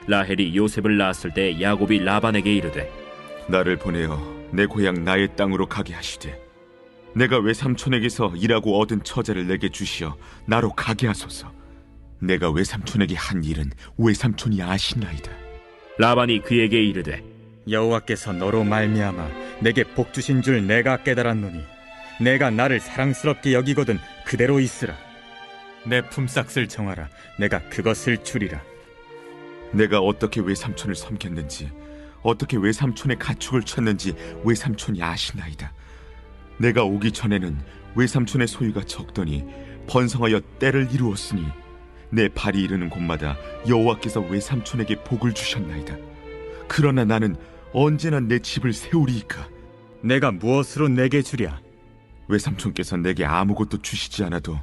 라헬이 요셉을 낳았을 때 야곱이 라반에게 이르되 나를 보내어 내 고향 나의 땅으로 가게 하시되 내가 외삼촌에게서 일하고 얻은 처자를 내게 주시어 나로 가게 하소서. 내가 외삼촌에게 한 일은 외삼촌이 아시나이다. 라반이 그에게 이르되 여호와께서 너로 말미암아 내게 복 주신 줄 내가 깨달았노니 내가 나를 사랑스럽게 여기거든 그대로 있으라. 내 품삯을 정하라. 내가 그것을 주리라. 내가 어떻게 외삼촌을 섬겼는지 어떻게 외삼촌의 가축을 쳤는지 외삼촌이 아시나이다. 내가 오기 전에는 외삼촌의 소유가 적더니 번성하여 때를 이루었으니 내 발이 이르는 곳마다 여호와께서 외삼촌에게 복을 주셨나이다. 그러나 나는 언제나 내 집을 세우리이까. 내가 무엇으로 내게 주랴? 외삼촌께서 내게 아무것도 주시지 않아도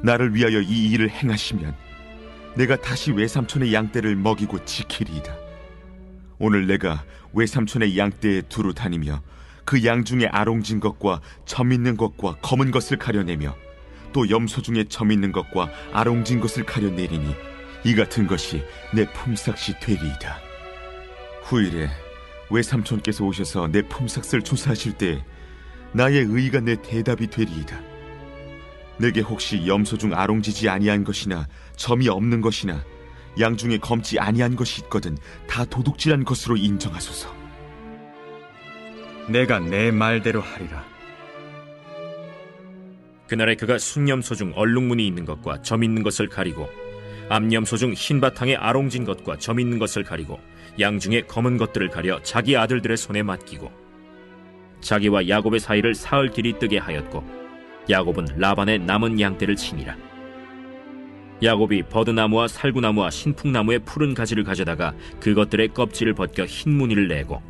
나를 위하여 이 일을 행하시면 내가 다시 외삼촌의 양떼를 먹이고 지키리이다. 오늘 내가 외삼촌의 양떼에 두루 다니며 그 양 중에 아롱진 것과 점 있는 것과 검은 것을 가려내며 또 염소 중에 점 있는 것과 아롱진 것을 가려내리니 이 같은 것이 내 품삯이 되리이다. 후일에 외삼촌께서 오셔서 내 품삯을 조사하실 때 나의 의의가 내 대답이 되리이다. 내게 혹시 염소 중 아롱지지 아니한 것이나 점이 없는 것이나 양 중에 검지 아니한 것이 있거든 다 도둑질한 것으로 인정하소서. 내가 내 말대로 하리라. 그날에 그가 순염소 중 얼룩무늬 있는 것과 점 있는 것을 가리고 암염소 중 흰 바탕에 아롱진 것과 점 있는 것을 가리고 양 중에 검은 것들을 가려 자기 아들들의 손에 맡기고 자기와 야곱의 사이를 사흘 길이 뜨게 하였고 야곱은 라반의 남은 양떼를 치니라. 야곱이 버드나무와 살구나무와 신풍나무의 푸른 가지를 가져다가 그것들의 껍질을 벗겨 흰 무늬를 내고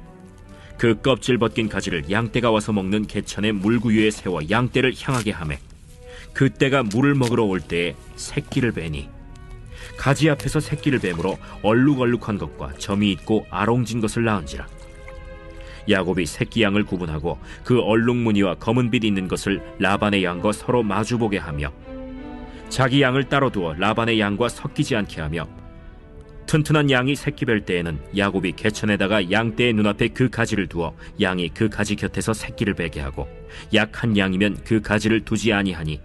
그 껍질 벗긴 가지를 양떼가 와서 먹는 개천의 물구유에 세워 양떼를 향하게 하매 그때가 물을 먹으러 올 때에 새끼를 베니 가지 앞에서 새끼를 뱀으로 얼룩얼룩한 것과 점이 있고 아롱진 것을 낳은지라. 야곱이 새끼 양을 구분하고 그 얼룩무늬와 검은빛 있는 것을 라반의 양과 서로 마주보게 하며 자기 양을 따로 두어 라반의 양과 섞이지 않게 하며 튼튼한 양이 새끼 뵐 때에는 야곱이 개천에다가 양떼의 눈앞에 그 가지를 두어 양이 그 가지 곁에서 새끼를 베게 하고 약한 양이면 그 가지를 두지 아니하니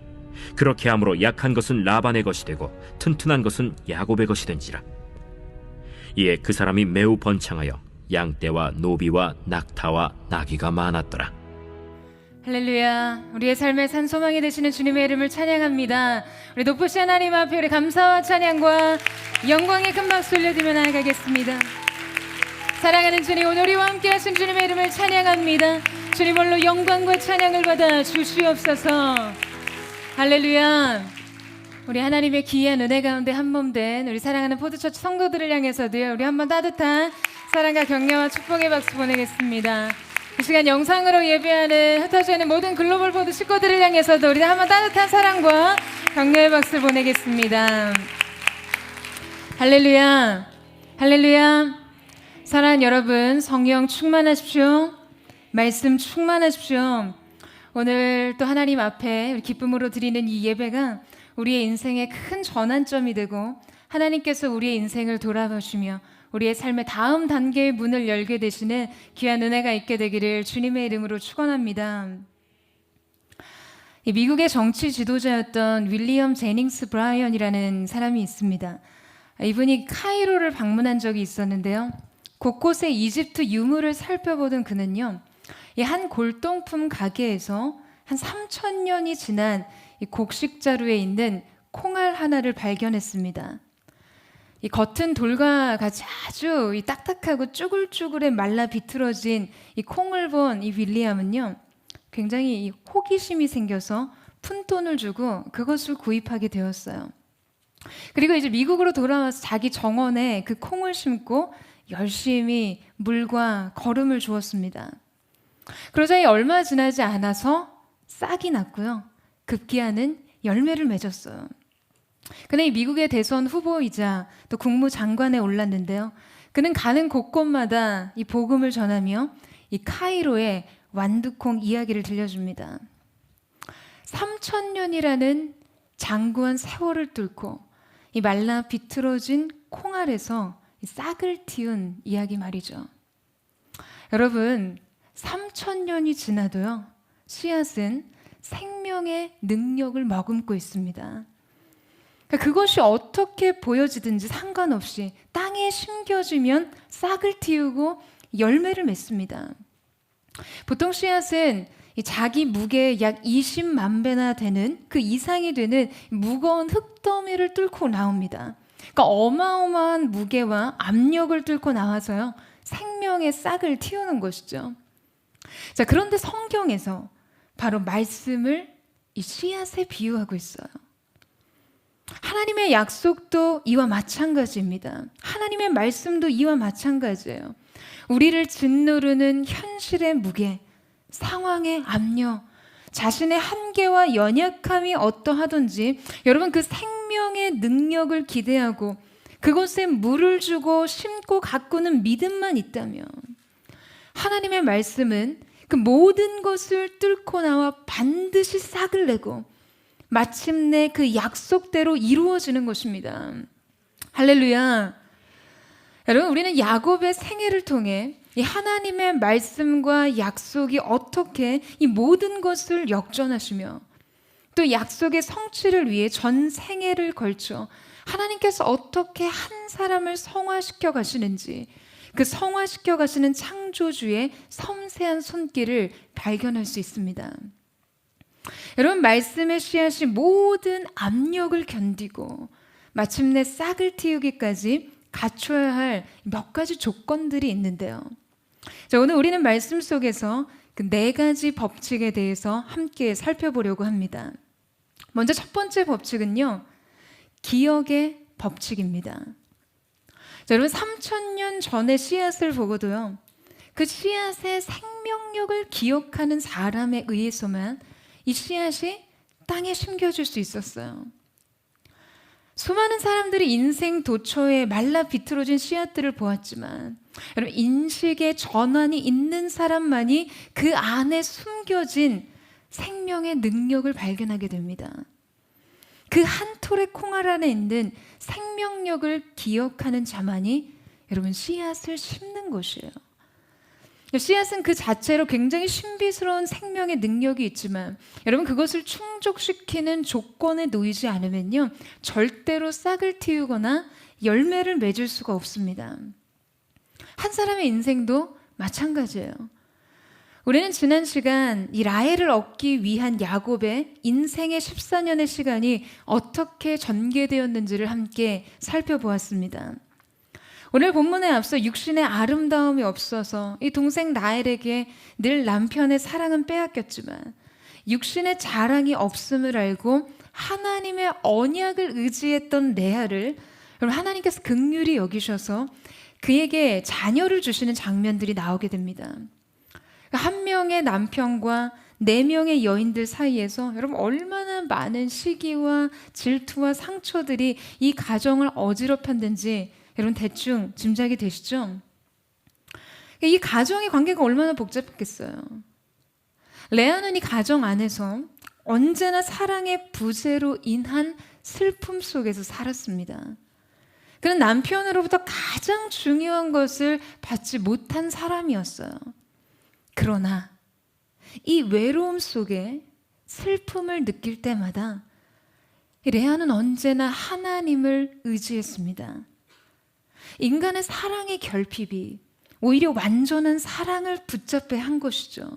그렇게 함으로 약한 것은 라반의 것이 되고 튼튼한 것은 야곱의 것이 된지라. 이에 그 사람이 매우 번창하여 양떼와 노비와 낙타와 나귀가 많았더라. 할렐루야. 우리의 삶의 산소망이 되시는 주님의 이름을 찬양합니다. 우리 높으신 하나님 앞에 우리 감사와 찬양과 영광의 큰 박수 올려드리며 나아가겠습니다. 사랑하는 주님, 오늘 우리와 함께 하신 주님의 이름을 찬양합니다. 주님 홀로 영광과 찬양을 받아 주시옵소서. 할렐루야. 우리 하나님의 기이한 은혜 가운데 한 몸 된 우리 사랑하는 포드처치 성도들을 향해서도요, 우리 한번 따뜻한 사랑과 격려와 축복의 박수 보내겠습니다. 이 시간 영상으로 예배하는 흩어져 있는 모든 글로벌 포드 식구들을 향해서도 우리 한번 따뜻한 사랑과 격려의 박수를 보내겠습니다. 할렐루야. 할렐루야. 사랑하는 여러분, 성령 충만하십시오. 말씀 충만하십시오. 오늘 또 하나님 앞에 우리 기쁨으로 드리는 이 예배가 우리의 인생의 큰 전환점이 되고 하나님께서 우리의 인생을 돌아보시며 우리의 삶의 다음 단계의 문을 열게 되시는 귀한 은혜가 있게 되기를 주님의 이름으로 축원합니다. 미국의 정치 지도자였던 윌리엄 제닝스 브라이언이라는 사람이 있습니다. 이분이 카이로를 방문한 적이 있었는데요. 곳곳에 이집트 유물을 살펴보던 그는요, 이 한 골동품 가게에서 한 3,000년이 지난 이 곡식자루에 있는 콩알 하나를 발견했습니다. 이 겉은 돌과 같이 아주 이 딱딱하고 쭈글쭈글해 말라 비틀어진 이 콩을 본 이 윌리엄은요, 굉장히 이 호기심이 생겨서 푼돈을 주고 그것을 구입하게 되었어요. 그리고 이제 미국으로 돌아와서 자기 정원에 그 콩을 심고 열심히 물과 거름을 주었습니다. 그러자 얼마 지나지 않아서 싹이 났고요, 급기야는 열매를 맺었어요. 그는 이 미국의 대선 후보이자 또 국무장관에 올랐는데요. 그는 가는 곳곳마다 이 복음을 전하며 이 카이로의 완두콩 이야기를 들려줍니다. 3,000년이라는 장구한 세월을 뚫고 이 말라 비틀어진 콩알에서 싹을 틔운 이야기 말이죠. 여러분, 3000년이 지나도요, 씨앗은 생명의 능력을 머금고 있습니다. 그것이 어떻게 보여지든지 상관없이 땅에 심겨지면 싹을 틔우고 열매를 맺습니다. 보통 씨앗은 자기 무게의 약 20만 배나 되는 그 이상이 되는 무거운 흙더미를 뚫고 나옵니다. 그러니까 어마어마한 무게와 압력을 뚫고 나와서요, 생명의 싹을 틔우는 것이죠. 자, 그런데 성경에서 바로 말씀을 이 씨앗에 비유하고 있어요. 하나님의 약속도 이와 마찬가지입니다. 하나님의 말씀도 이와 마찬가지예요. 우리를 짓누르는 현실의 무게, 상황의 압력, 자신의 한계와 연약함이 어떠하든지 여러분 그 생명의 능력을 기대하고 그것에 물을 주고 심고 가꾸는 믿음만 있다면 하나님의 말씀은 그 모든 것을 뚫고 나와 반드시 싹을 내고 마침내 그 약속대로 이루어지는 것입니다. 할렐루야. 여러분, 우리는 야곱의 생애를 통해 이 하나님의 말씀과 약속이 어떻게 이 모든 것을 역전하시며 또 약속의 성취를 위해 전 생애를 걸쳐 하나님께서 어떻게 한 사람을 성화시켜 가시는지, 그 성화시켜 가시는 창조주의 섬세한 손길을 발견할 수 있습니다. 여러분, 말씀의 씨앗이 모든 압력을 견디고 마침내 싹을 틔우기까지 갖춰야 할 몇 가지 조건들이 있는데요. 자, 오늘 우리는 말씀 속에서 그 4가지 법칙에 대해서 함께 살펴보려고 합니다. 먼저 첫 번째 법칙은요, 기억의 법칙입니다. 자, 여러분, 3000년 전의 씨앗을 보고도요, 그 씨앗의 생명력을 기억하는 사람에 의해서만 이 씨앗이 땅에 심겨질 수 있었어요. 수많은 사람들이 인생 도처에 말라 비틀어진 씨앗들을 보았지만 여러분, 인식의 전환이 있는 사람만이 그 안에 숨겨진 생명의 능력을 발견하게 됩니다. 그 한 톨의 콩알 안에 있는 생명력을 기억하는 자만이 여러분 씨앗을 심는 것이에요. 씨앗은 그 자체로 굉장히 신비스러운 생명의 능력이 있지만 여러분, 그것을 충족시키는 조건에 놓이지 않으면요, 절대로 싹을 틔우거나 열매를 맺을 수가 없습니다. 한 사람의 인생도 마찬가지예요. 우리는 지난 시간 이 라헬을 얻기 위한 야곱의 인생의 14년의 시간이 어떻게 전개되었는지를 함께 살펴보았습니다. 오늘 본문에 앞서 육신의 아름다움이 없어서 이 동생 라헬에게 늘 남편의 사랑은 빼앗겼지만 육신의 자랑이 없음을 알고 하나님의 언약을 의지했던 레아를 하나님께서 긍휼히 여기셔서 그에게 자녀를 주시는 장면들이 나오게 됩니다. 한 명의 남편과 4명의 여인들 사이에서 여러분 얼마나 많은 시기와 질투와 상처들이 이 가정을 어지럽혔는지 여러분 대충 짐작이 되시죠? 이 가정의 관계가 얼마나 복잡했겠어요. 레아는 이 가정 안에서 언제나 사랑의 부재로 인한 슬픔 속에서 살았습니다. 그는 남편으로부터 가장 중요한 것을 받지 못한 사람이었어요. 그러나 이 외로움 속에 슬픔을 느낄 때마다 레아는 언제나 하나님을 의지했습니다. 인간의 사랑의 결핍이 오히려 완전한 사랑을 붙잡게 한 것이죠.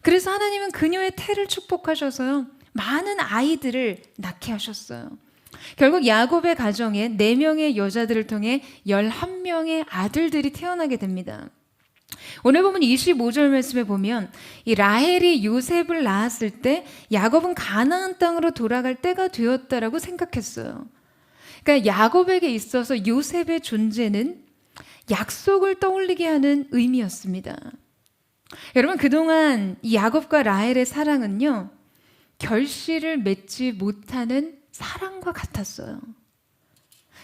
그래서 하나님은 그녀의 태를 축복하셔서요, 많은 아이들을 낳게 하셨어요. 결국 야곱의 가정에 4명의 여자들을 통해 11명의 아들들이 태어나게 됩니다. 오늘 보면 25절 말씀에 보면 이 라헬이 요셉을 낳았을 때 야곱은 가나안 땅으로 돌아갈 때가 되었다라고 생각했어요. 그러니까 야곱에게 있어서 요셉의 존재는 약속을 떠올리게 하는 의미였습니다. 여러분, 그동안 이 야곱과 라헬의 사랑은요, 결실을 맺지 못하는 사랑과 같았어요.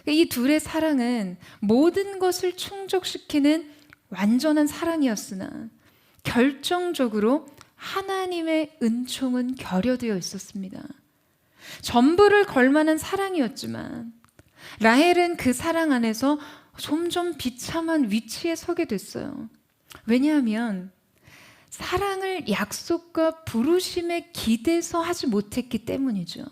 이 둘의 사랑은 모든 것을 충족시키는 완전한 사랑이었으나 결정적으로 하나님의 은총은 결여되어 있었습니다. 전부를 걸 만한 사랑이었지만 라헬은 그 사랑 안에서 점점 비참한 위치에 서게 됐어요. 왜냐하면 사랑을 약속과 부르심에 기대서 하지 못했기 때문이죠.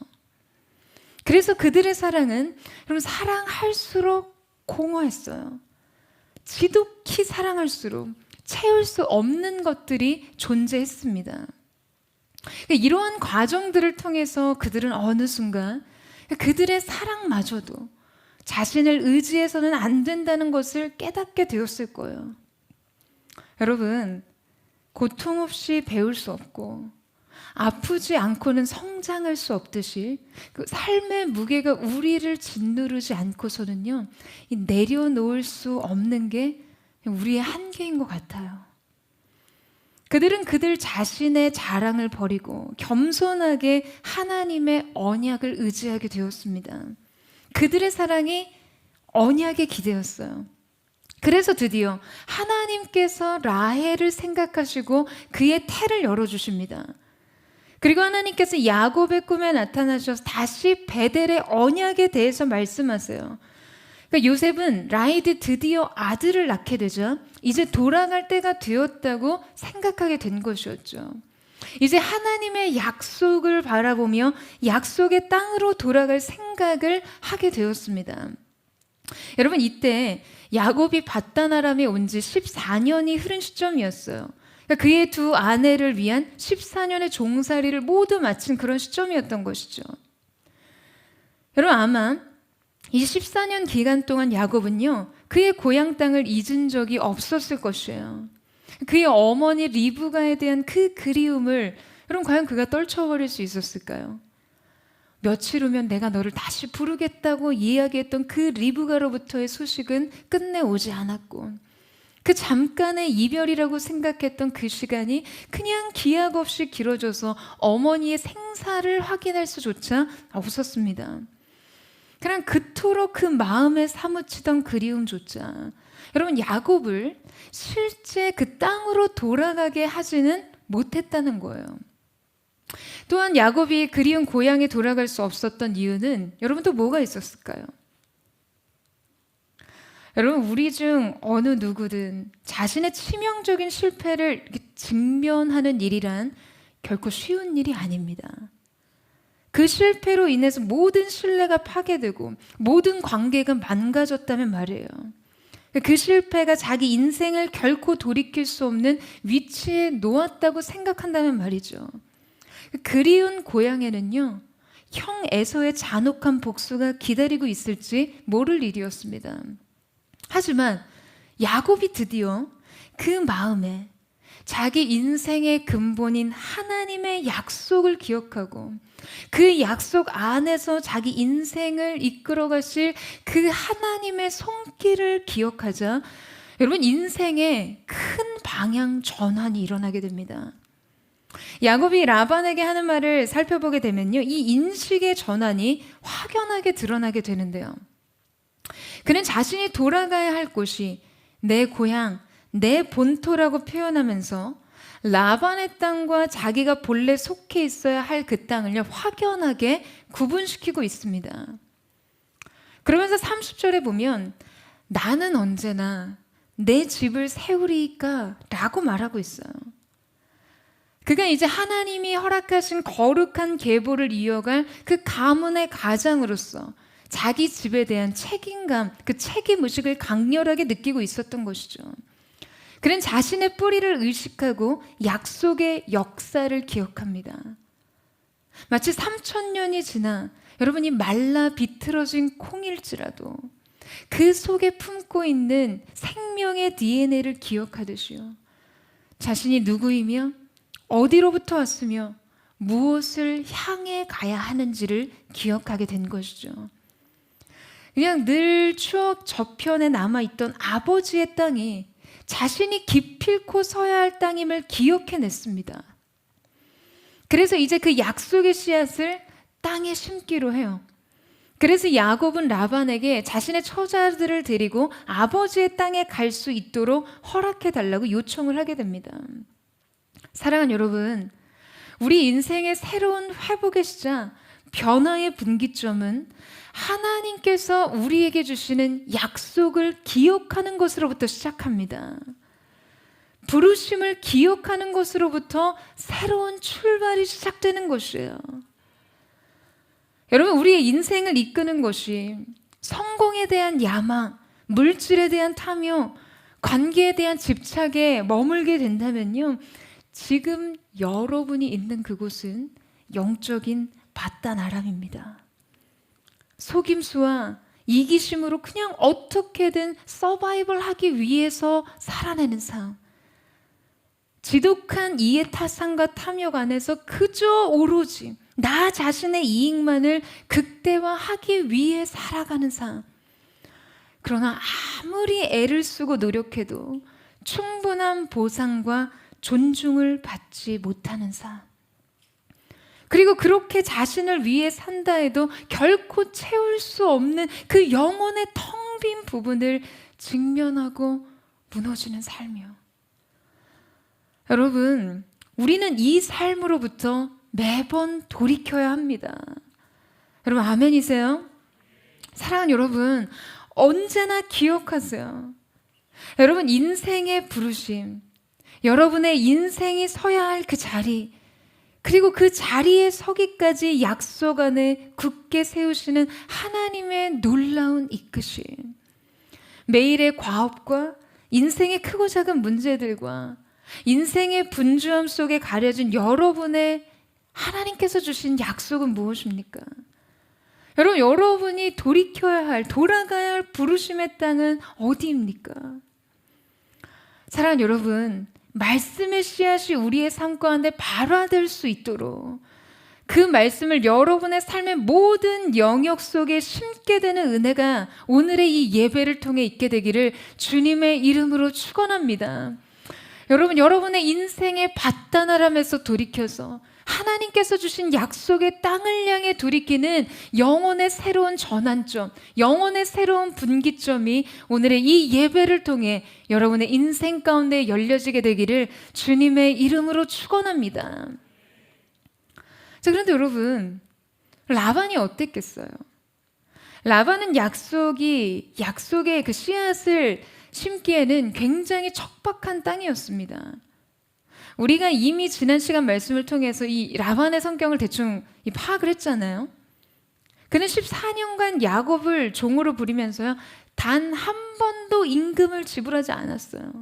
그래서 그들의 사랑은 여러분 사랑할수록 공허했어요. 지독히 사랑할수록 채울 수 없는 것들이 존재했습니다. 이러한 과정들을 통해서 그들은 어느 순간 그들의 사랑마저도 자신을 의지해서는 안 된다는 것을 깨닫게 되었을 거예요. 여러분, 고통 없이 배울 수 없고 아프지 않고는 성장할 수 없듯이 그 삶의 무게가 우리를 짓누르지 않고서는요, 내려놓을 수 없는 게 우리의 한계인 것 같아요. 그들은 그들 자신의 자랑을 버리고 겸손하게 하나님의 언약을 의지하게 되었습니다. 그들의 사랑이 언약의 기대였어요. 그래서 드디어 하나님께서 라헬을 생각하시고 그의 태를 열어주십니다. 그리고 하나님께서 야곱의 꿈에 나타나셔서 다시 베델의 언약에 대해서 말씀하세요. 그러니까 요셉은 라헬이 드디어 아들을 낳게 되자 이제 돌아갈 때가 되었다고 생각하게 된 것이었죠. 이제 하나님의 약속을 바라보며 약속의 땅으로 돌아갈 생각을 하게 되었습니다. 여러분, 이때 야곱이 밧단 아람에 온 지 14년이 흐른 시점이었어요. 그러니까 그의 두 아내를 위한 14년의 종살이를 모두 마친 그런 시점이었던 것이죠. 여러분, 아마 이 14년 기간 동안 야곱은요, 그의 고향 땅을 잊은 적이 없었을 것이에요. 그의 어머니 리브가에 대한 그 그리움을 여러분 과연 그가 떨쳐버릴 수 있었을까요? 며칠 후면 내가 너를 다시 부르겠다고 이야기했던 그 리브가로부터의 소식은 끝내 오지 않았고, 그 잠깐의 이별이라고 생각했던 그 시간이 그냥 기약 없이 길어져서 어머니의 생사를 확인할 수조차 없었습니다. 그냥 그토록 그 마음에 사무치던 그리움조차 여러분 야곱을 실제 그 땅으로 돌아가게 하지는 못했다는 거예요. 또한 야곱이 그리운 고향에 돌아갈 수 없었던 이유는 여러분 또 뭐가 있었을까요? 여러분, 우리 중 어느 누구든 자신의 치명적인 실패를 직면하는 일이란 결코 쉬운 일이 아닙니다. 그 실패로 인해서 모든 신뢰가 파괴되고 모든 관계가 망가졌다면 말이에요. 그 실패가 자기 인생을 결코 돌이킬 수 없는 위치에 놓았다고 생각한다면 말이죠. 그리운 고향에는요, 형 에서의 잔혹한 복수가 기다리고 있을지 모를 일이었습니다. 하지만 야곱이 드디어 그 마음에 자기 인생의 근본인 하나님의 약속을 기억하고 그 약속 안에서 자기 인생을 이끌어 가실 그 하나님의 손길을 기억하자 여러분 인생에 큰 방향 전환이 일어나게 됩니다. 야곱이 라반에게 하는 말을 살펴보게 되면요, 이 인식의 전환이 확연하게 드러나게 되는데요. 그는 자신이 돌아가야 할 곳이 내 고향, 내 본토라고 표현하면서 라반의 땅과 자기가 본래 속해 있어야 할 그 땅을 확연하게 구분시키고 있습니다. 그러면서 30절에 보면 나는 언제나 내 집을 세우리이까 라고 말하고 있어요. 그가 이제 하나님이 허락하신 거룩한 계보를 이어갈 그 가문의 가장으로서 자기 집에 대한 책임감, 그 책임의식을 강렬하게 느끼고 있었던 것이죠. 그는 자신의 뿌리를 의식하고 약속의 역사를 기억합니다. 마치 3000년이 지나 여러분이 말라 비틀어진 콩일지라도 그 속에 품고 있는 생명의 DNA를 기억하듯이요, 자신이 누구이며 어디로부터 왔으며 무엇을 향해 가야 하는지를 기억하게 된 것이죠. 그냥 늘 추억 저편에 남아있던 아버지의 땅이 자신이 기필코 서야 할 땅임을 기억해냈습니다. 그래서 이제 그 약속의 씨앗을 땅에 심기로 해요. 그래서 야곱은 라반에게 자신의 처자들을 데리고 아버지의 땅에 갈 수 있도록 허락해달라고 요청을 하게 됩니다. 사랑하는 여러분, 우리 인생의 새로운 회복의 시작, 변화의 분기점은 하나님께서 우리에게 주시는 약속을 기억하는 것으로부터 시작합니다. 부르심을 기억하는 것으로부터 새로운 출발이 시작되는 것이에요. 여러분, 우리의 인생을 이끄는 것이 성공에 대한 야망, 물질에 대한 탐욕, 관계에 대한 집착에 머물게 된다면요, 지금 여러분이 있는 그곳은 영적인 바다나람입니다. 속임수와 이기심으로 그냥 어떻게든 서바이벌 하기 위해서 살아내는 삶, 지독한 이해타산과 탐욕 안에서 그저 오로지 나 자신의 이익만을 극대화하기 위해 살아가는 삶. 그러나 아무리 애를 쓰고 노력해도 충분한 보상과 존중을 받지 못하는 삶. 그리고 그렇게 자신을 위해 산다 해도 결코 채울 수 없는 그 영혼의 텅 빈 부분을 직면하고 무너지는 삶이요. 여러분, 우리는 이 삶으로부터 매번 돌이켜야 합니다. 여러분, 아멘이세요? 사랑하는 여러분, 언제나 기억하세요. 여러분, 인생의 부르심, 여러분의 인생이 서야 할 그 자리, 그리고 그 자리에 서기까지 약속 안에 굳게 세우시는 하나님의 놀라운 이끄심, 매일의 과업과 인생의 크고 작은 문제들과 인생의 분주함 속에 가려진 여러분의 하나님께서 주신 약속은 무엇입니까? 여러분, 여러분이 돌이켜야 할, 돌아가야 할 부르심의 땅은 어디입니까? 사랑하는 여러분, 말씀의 씨앗이 우리의 삶 가운데 발화될 수 있도록 그 말씀을 여러분의 삶의 모든 영역 속에 심게 되는 은혜가 오늘의 이 예배를 통해 있게 되기를 주님의 이름으로 축원합니다. 여러분, 여러분의 인생의 바다나람에서 돌이켜서 하나님께서 주신 약속의 땅을 향해 돌이키는 영혼의 새로운 전환점, 영혼의 새로운 분기점이 오늘의 이 예배를 통해 여러분의 인생 가운데 열려지게 되기를 주님의 이름으로 축원합니다. 자, 그런데 여러분, 라반이 어땠겠어요? 라반은 약속의 그 씨앗을 심기에는 굉장히 척박한 땅이었습니다. 우리가 이미 지난 시간 말씀을 통해서 이 라반의 성격을 대충 파악을 했잖아요. 그는 14년간 야곱을 종으로 부리면서요, 단 한 번도 임금을 지불하지 않았어요.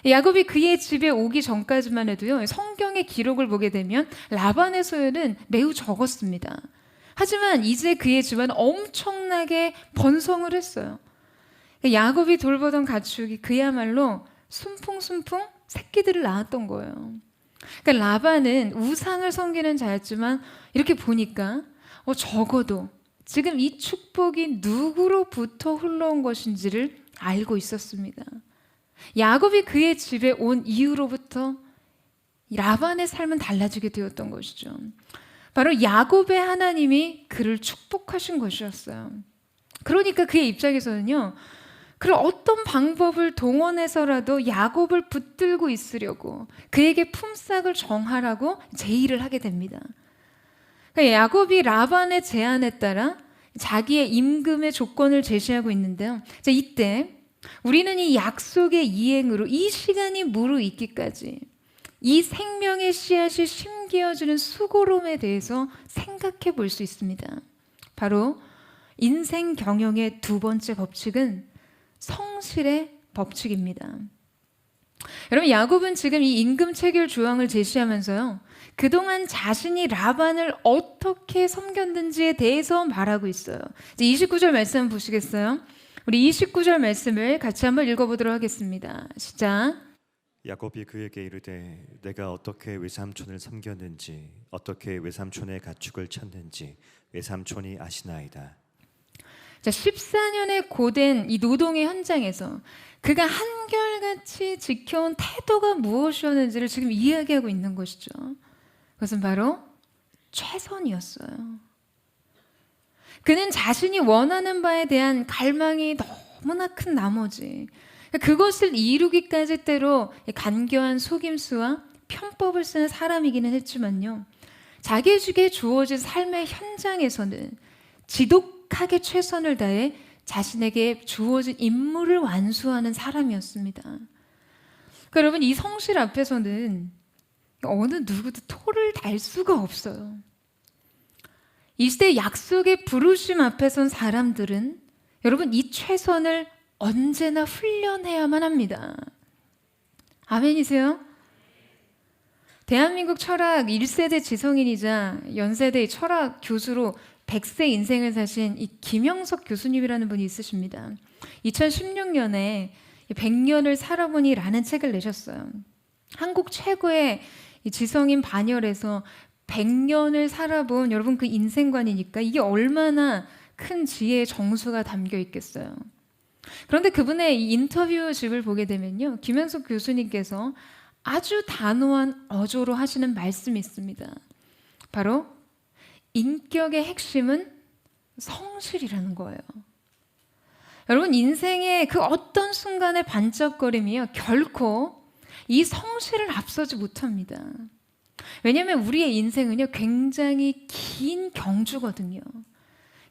야곱이 그의 집에 오기 전까지만 해도요, 성경의 기록을 보게 되면 라반의 소유는 매우 적었습니다. 하지만 이제 그의 집안은 엄청나게 번성을 했어요. 야곱이 돌보던 가축이 그야말로 순풍순풍 새끼들을 낳았던 거예요. 그러니까 라반은 우상을 섬기는 자였지만 이렇게 보니까 적어도 지금 이 축복이 누구로부터 흘러온 것인지를 알고 있었습니다. 야곱이 그의 집에 온 이후로부터 라반의 삶은 달라지게 되었던 것이죠. 바로 야곱의 하나님이 그를 축복하신 것이었어요. 그러니까 그의 입장에서는요, 그런 어떤 방법을 동원해서라도 야곱을 붙들고 있으려고 그에게 품삯을 정하라고 제의를 하게 됩니다. 그러니까 야곱이 라반의 제안에 따라 자기의 임금의 조건을 제시하고 있는데요. 자, 이때 우리는 이 약속의 이행으로 이 시간이 무르익기까지 이 생명의 씨앗이 심겨주는 수고로움에 대해서 생각해 볼 수 있습니다. 바로 인생 경영의 두 번째 법칙은 성실의 법칙입니다. 여러분, 야곱은 지금 이 임금 체결 조항을 제시하면서요, 그동안 자신이 라반을 어떻게 섬겼는지에 대해서 말하고 있어요. 이제 29절 말씀 보시겠어요? 우리 29절 말씀을 같이 한번 읽어보도록 하겠습니다. 시작. 야곱이 그에게 이르되 내가 어떻게 외삼촌을 섬겼는지 어떻게 외삼촌의 가축을 쳤는지 외삼촌이 아시나이다. 자, 14년의 고된 이 노동의 현장에서 그가 한결같이 지켜온 태도가 무엇이었는지를 지금 이야기하고 있는 것이죠. 그것은 바로 최선이었어요. 그는 자신이 원하는 바에 대한 갈망이 너무나 큰 나머지 그것을 이루기까지 때로 간교한 속임수와 편법을 쓰는 사람이기는 했지만요, 자기에게 주어진 삶의 현장에서는 지독하게 최선을 다해 자신에게 주어진 임무를 완수하는 사람이었습니다. 그러니까 여러분, 이 성실 앞에서는 어느 누구도 토를 달 수가 없어요. 이 시대 약속의 부르심 앞에 선 사람들은 여러분, 이 최선을 언제나 훈련해야만 합니다. 아멘이세요? 대한민국 철학 1세대 지성인이자 연세대 철학 교수로 100세 인생을 사신 이 김영석 교수님이라는 분이 있으십니다. 2016년에 100년을 살아보니 라는 책을 내셨어요. 한국 최고의 이 지성인 반열에서 100년을 살아본 여러분 그 인생관이니까 이게 얼마나 큰 지혜의 정수가 담겨 있겠어요. 그런데 그분의 이 인터뷰집을 보게 되면요, 김영석 교수님께서 아주 단호한 어조로 하시는 말씀이 있습니다. 바로 인격의 핵심은 성실이라는 거예요. 여러분, 인생의 그 어떤 순간의 반짝거림이요, 결코 이 성실을 앞서지 못합니다. 왜냐하면 우리의 인생은요, 굉장히 긴 경주거든요.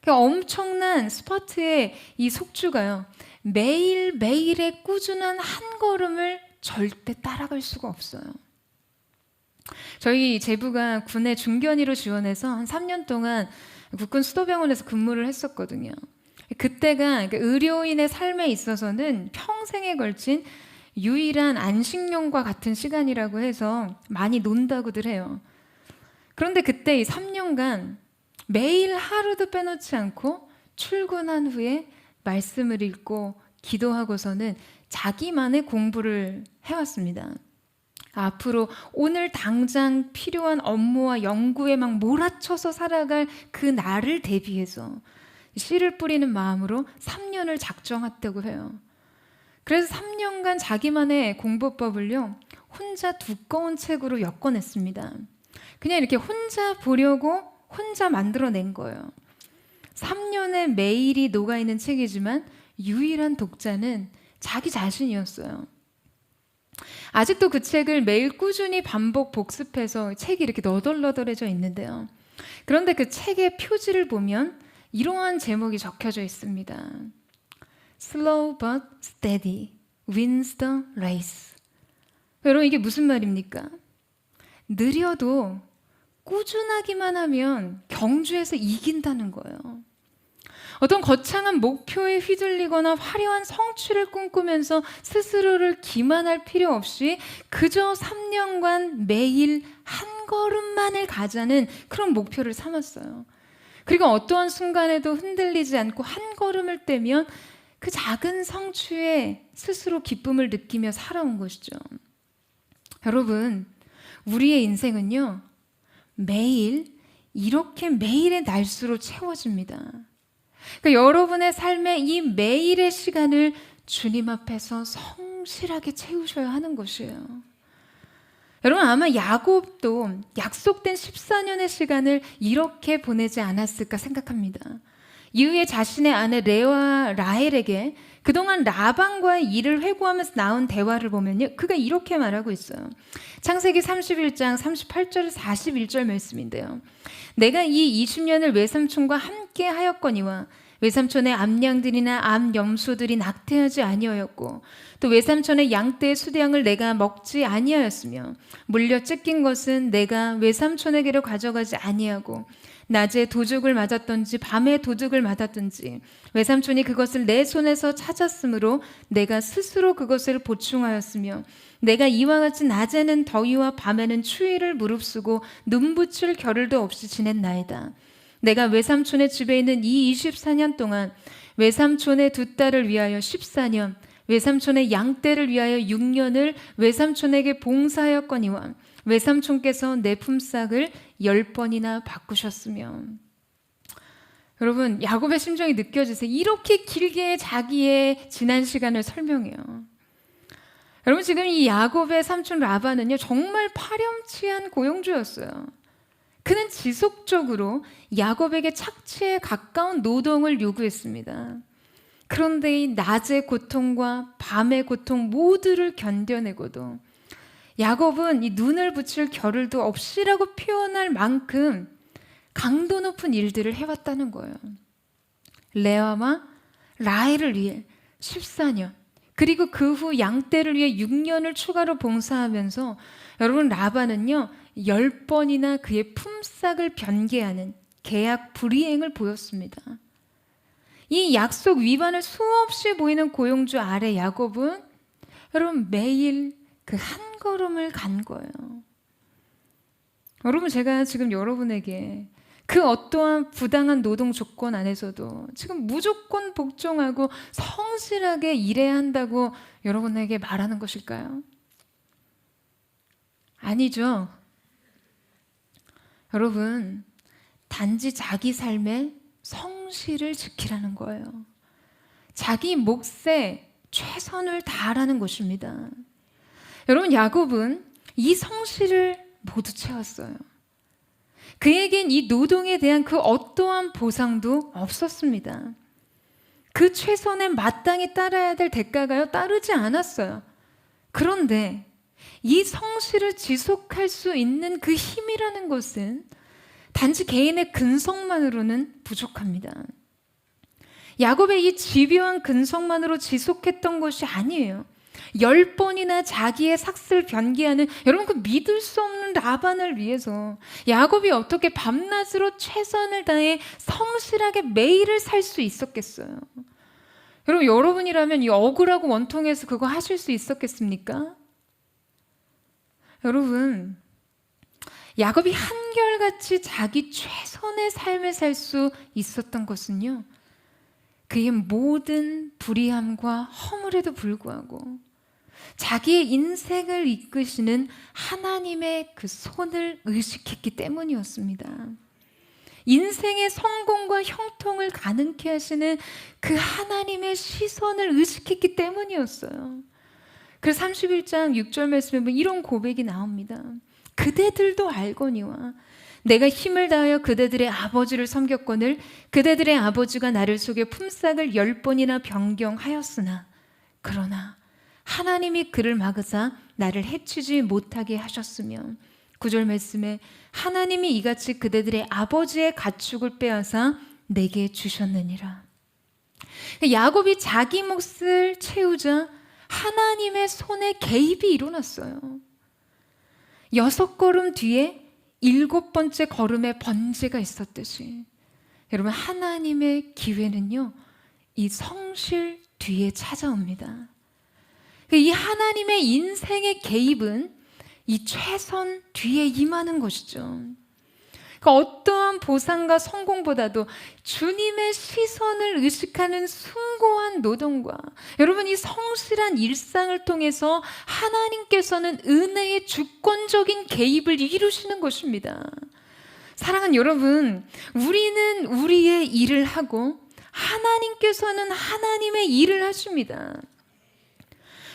그러니까 엄청난 스퍼트의 이 속주가요, 매일매일의 꾸준한 한 걸음을 절대 따라갈 수가 없어요. 저희 제부가 군에 중견위로 지원해서 한 3년 동안 국군 수도병원에서 근무를 했었거든요. 그때가 의료인의 삶에 있어서는 평생에 걸친 유일한 안식년과 같은 시간이라고 해서 많이 논다고들 해요. 그런데 그때 이 3년간 매일 하루도 빼놓지 않고 출근한 후에 말씀을 읽고 기도하고서는 자기만의 공부를 해왔습니다. 앞으로 오늘 당장 필요한 업무와 연구에 막 몰아쳐서 살아갈 그 날을 대비해서 씨를 뿌리는 마음으로 3년을 작정했다고 해요. 그래서 3년간 자기만의 공부법을요, 혼자 두꺼운 책으로 엮어냈습니다. 그냥 이렇게 혼자 보려고 혼자 만들어낸 거예요. 3년의 매일이 녹아있는 책이지만 유일한 독자는 자기 자신이었어요. 아직도 그 책을 매일 꾸준히 반복 복습해서 책이 이렇게 너덜너덜해져 있는데요. 그런데 그 책의 표지를 보면 이러한 제목이 적혀져 있습니다. Slow but steady wins the race. 여러분, 이게 무슨 말입니까? 느려도 꾸준하기만 하면 경주에서 이긴다는 거예요. 어떤 거창한 목표에 휘둘리거나 화려한 성취를 꿈꾸면서 스스로를 기만할 필요 없이 그저 3년간 매일 한 걸음만을 가자는 그런 목표를 삼았어요. 그리고 어떠한 순간에도 흔들리지 않고 한 걸음을 떼면 그 작은 성취에 스스로 기쁨을 느끼며 살아온 것이죠. 여러분, 우리의 인생은요, 매일 이렇게 매일의 날수로 채워집니다. 그러니까 여러분의 삶의 이 매일의 시간을 주님 앞에서 성실하게 채우셔야 하는 것이에요. 여러분, 아마 야곱도 약속된 14년의 시간을 이렇게 보내지 않았을까 생각합니다. 이후에 자신의 아내 레와 라헬에게 그동안 라반과의 일을 회고하면서 나온 대화를 보면요, 그가 이렇게 말하고 있어요. 창세기 31장 38절 41절 말씀인데요. 내가 이 20년을 외삼촌과 함께 하였거니와 외삼촌의 암양들이나 암염소들이 낙태하지 아니하였고 또 외삼촌의 양떼의 수량을 내가 먹지 아니하였으며 물려 찢긴 것은 내가 외삼촌에게로 가져가지 아니하고 낮에 도둑을 맞았던지 밤에 도둑을 맞았던지 외삼촌이 그것을 내 손에서 찾았으므로 내가 스스로 그것을 보충하였으며 내가 이와 같이 낮에는 더위와 밤에는 추위를 무릅쓰고 눈붙일 겨를도 없이 지냈나이다. 내가 외삼촌의 집에 있는 이 24년 동안 외삼촌의 두 딸을 위하여 14년, 외삼촌의 양떼를 위하여 6년을 외삼촌에게 봉사하였거니와 외삼촌께서 내 품삯을 10번이나 바꾸셨으며. 여러분, 야곱의 심정이 느껴지세요? 이렇게 길게 자기의 지난 시간을 설명해요. 여러분, 지금 이 야곱의 삼촌 라반은요, 정말 파렴치한 고용주였어요. 그는 지속적으로 야곱에게 착취에 가까운 노동을 요구했습니다. 그런데 이 낮의 고통과 밤의 고통 모두를 견뎌내고도 야곱은 이 눈을 붙일 겨를도 없이라고 표현할 만큼 강도 높은 일들을 해왔다는 거예요. 레아와 라헬을 위해 14년, 그리고 그 후 양떼를 위해 6년을 추가로 봉사하면서 여러분, 라반은요 10번이나 그의 품삯을 변개하는 계약 불이행을 보였습니다. 이 약속 위반을 수없이 보이는 고용주 아래 야곱은 여러분 매일 그 한 걸음을 간 거예요. 여러분, 제가 지금 여러분에게 그 어떠한 부당한 노동 조건 안에서도 지금 무조건 복종하고 성실하게 일해야 한다고 여러분에게 말하는 것일까요? 아니죠. 여러분, 단지 자기 삶에 성실을 지키라는 거예요. 자기 몫에 최선을 다하라는 것입니다. 여러분, 야곱은 이 성실을 모두 채웠어요. 그에겐 이 노동에 대한 그 어떠한 보상도 없었습니다. 그 최선에 마땅히 따라야 될 대가가요, 따르지 않았어요. 그런데 이 성실을 지속할 수 있는 그 힘이라는 것은 단지 개인의 근성만으로는 부족합니다. 야곱의 이 집요한 근성만으로 지속했던 것이 아니에요. 10번이나 자기의 삭슬 변개하는, 여러분, 그 믿을 수 없는 라반을 위해서 야곱이 어떻게 밤낮으로 최선을 다해 성실하게 매일을 살 수 있었겠어요? 여러분, 여러분이라면 이 억울하고 원통해서 그거 하실 수 있었겠습니까? 여러분, 야곱이 한결같이 자기 최선의 삶을 살 수 있었던 것은요, 그의 모든 불의함과 허물에도 불구하고 자기의 인생을 이끄시는 하나님의 그 손을 의식했기 때문이었습니다. 인생의 성공과 형통을 가능케 하시는 그 하나님의 시선을 의식했기 때문이었어요. 그래서 31장 6절 말씀에 보면 이런 고백이 나옵니다. 그대들도 알거니와 내가 힘을 다하여 그대들의 아버지를 섬겼거늘 그대들의 아버지가 나를 속여 품삯을 10번이나 변경하였으나 그러나 하나님이 그를 막으사 나를 해치지 못하게 하셨으며 9절 말씀에 하나님이 이같이 그대들의 아버지의 가축을 빼앗아 내게 주셨느니라. 야곱이 자기 몫을 채우자 하나님의 손에 개입이 일어났어요. 6걸음 뒤에 7번째 걸음에 번제가 있었듯이 여러분, 하나님의 기회는요 이 성실 뒤에 찾아옵니다. 이 하나님의 인생의 개입은 이 최선 뒤에 임하는 것이죠. 그러니까 어떠한 보상과 성공보다도 주님의 시선을 의식하는 숭고한 노동과 여러분, 이 성실한 일상을 통해서 하나님께서는 은혜의 주권적인 개입을 이루시는 것입니다. 사랑하는 여러분, 우리는 우리의 일을 하고 하나님께서는 하나님의 일을 하십니다.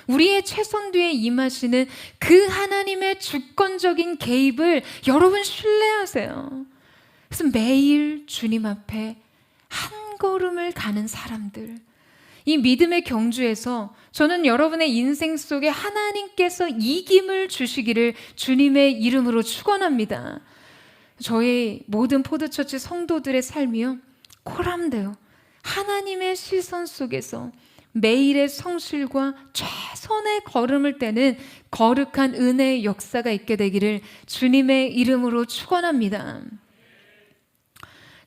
우리의 최선 뒤에 임하시는 그 하나님의 주권적인 개입을 여러분 신뢰하세요. 그래서 매일 주님 앞에 한 걸음을 가는 사람들, 이 믿음의 경주에서 저는 여러분의 인생 속에 하나님께서 이김을 주시기를 주님의 이름으로 축원합니다. 저희 모든 포도처치 성도들의 삶이요 코람데요 하나님의 시선 속에서 매일의 성실과 최선의 걸음을 떼는 거룩한 은혜의 역사가 있게 되기를 주님의 이름으로 축원합니다.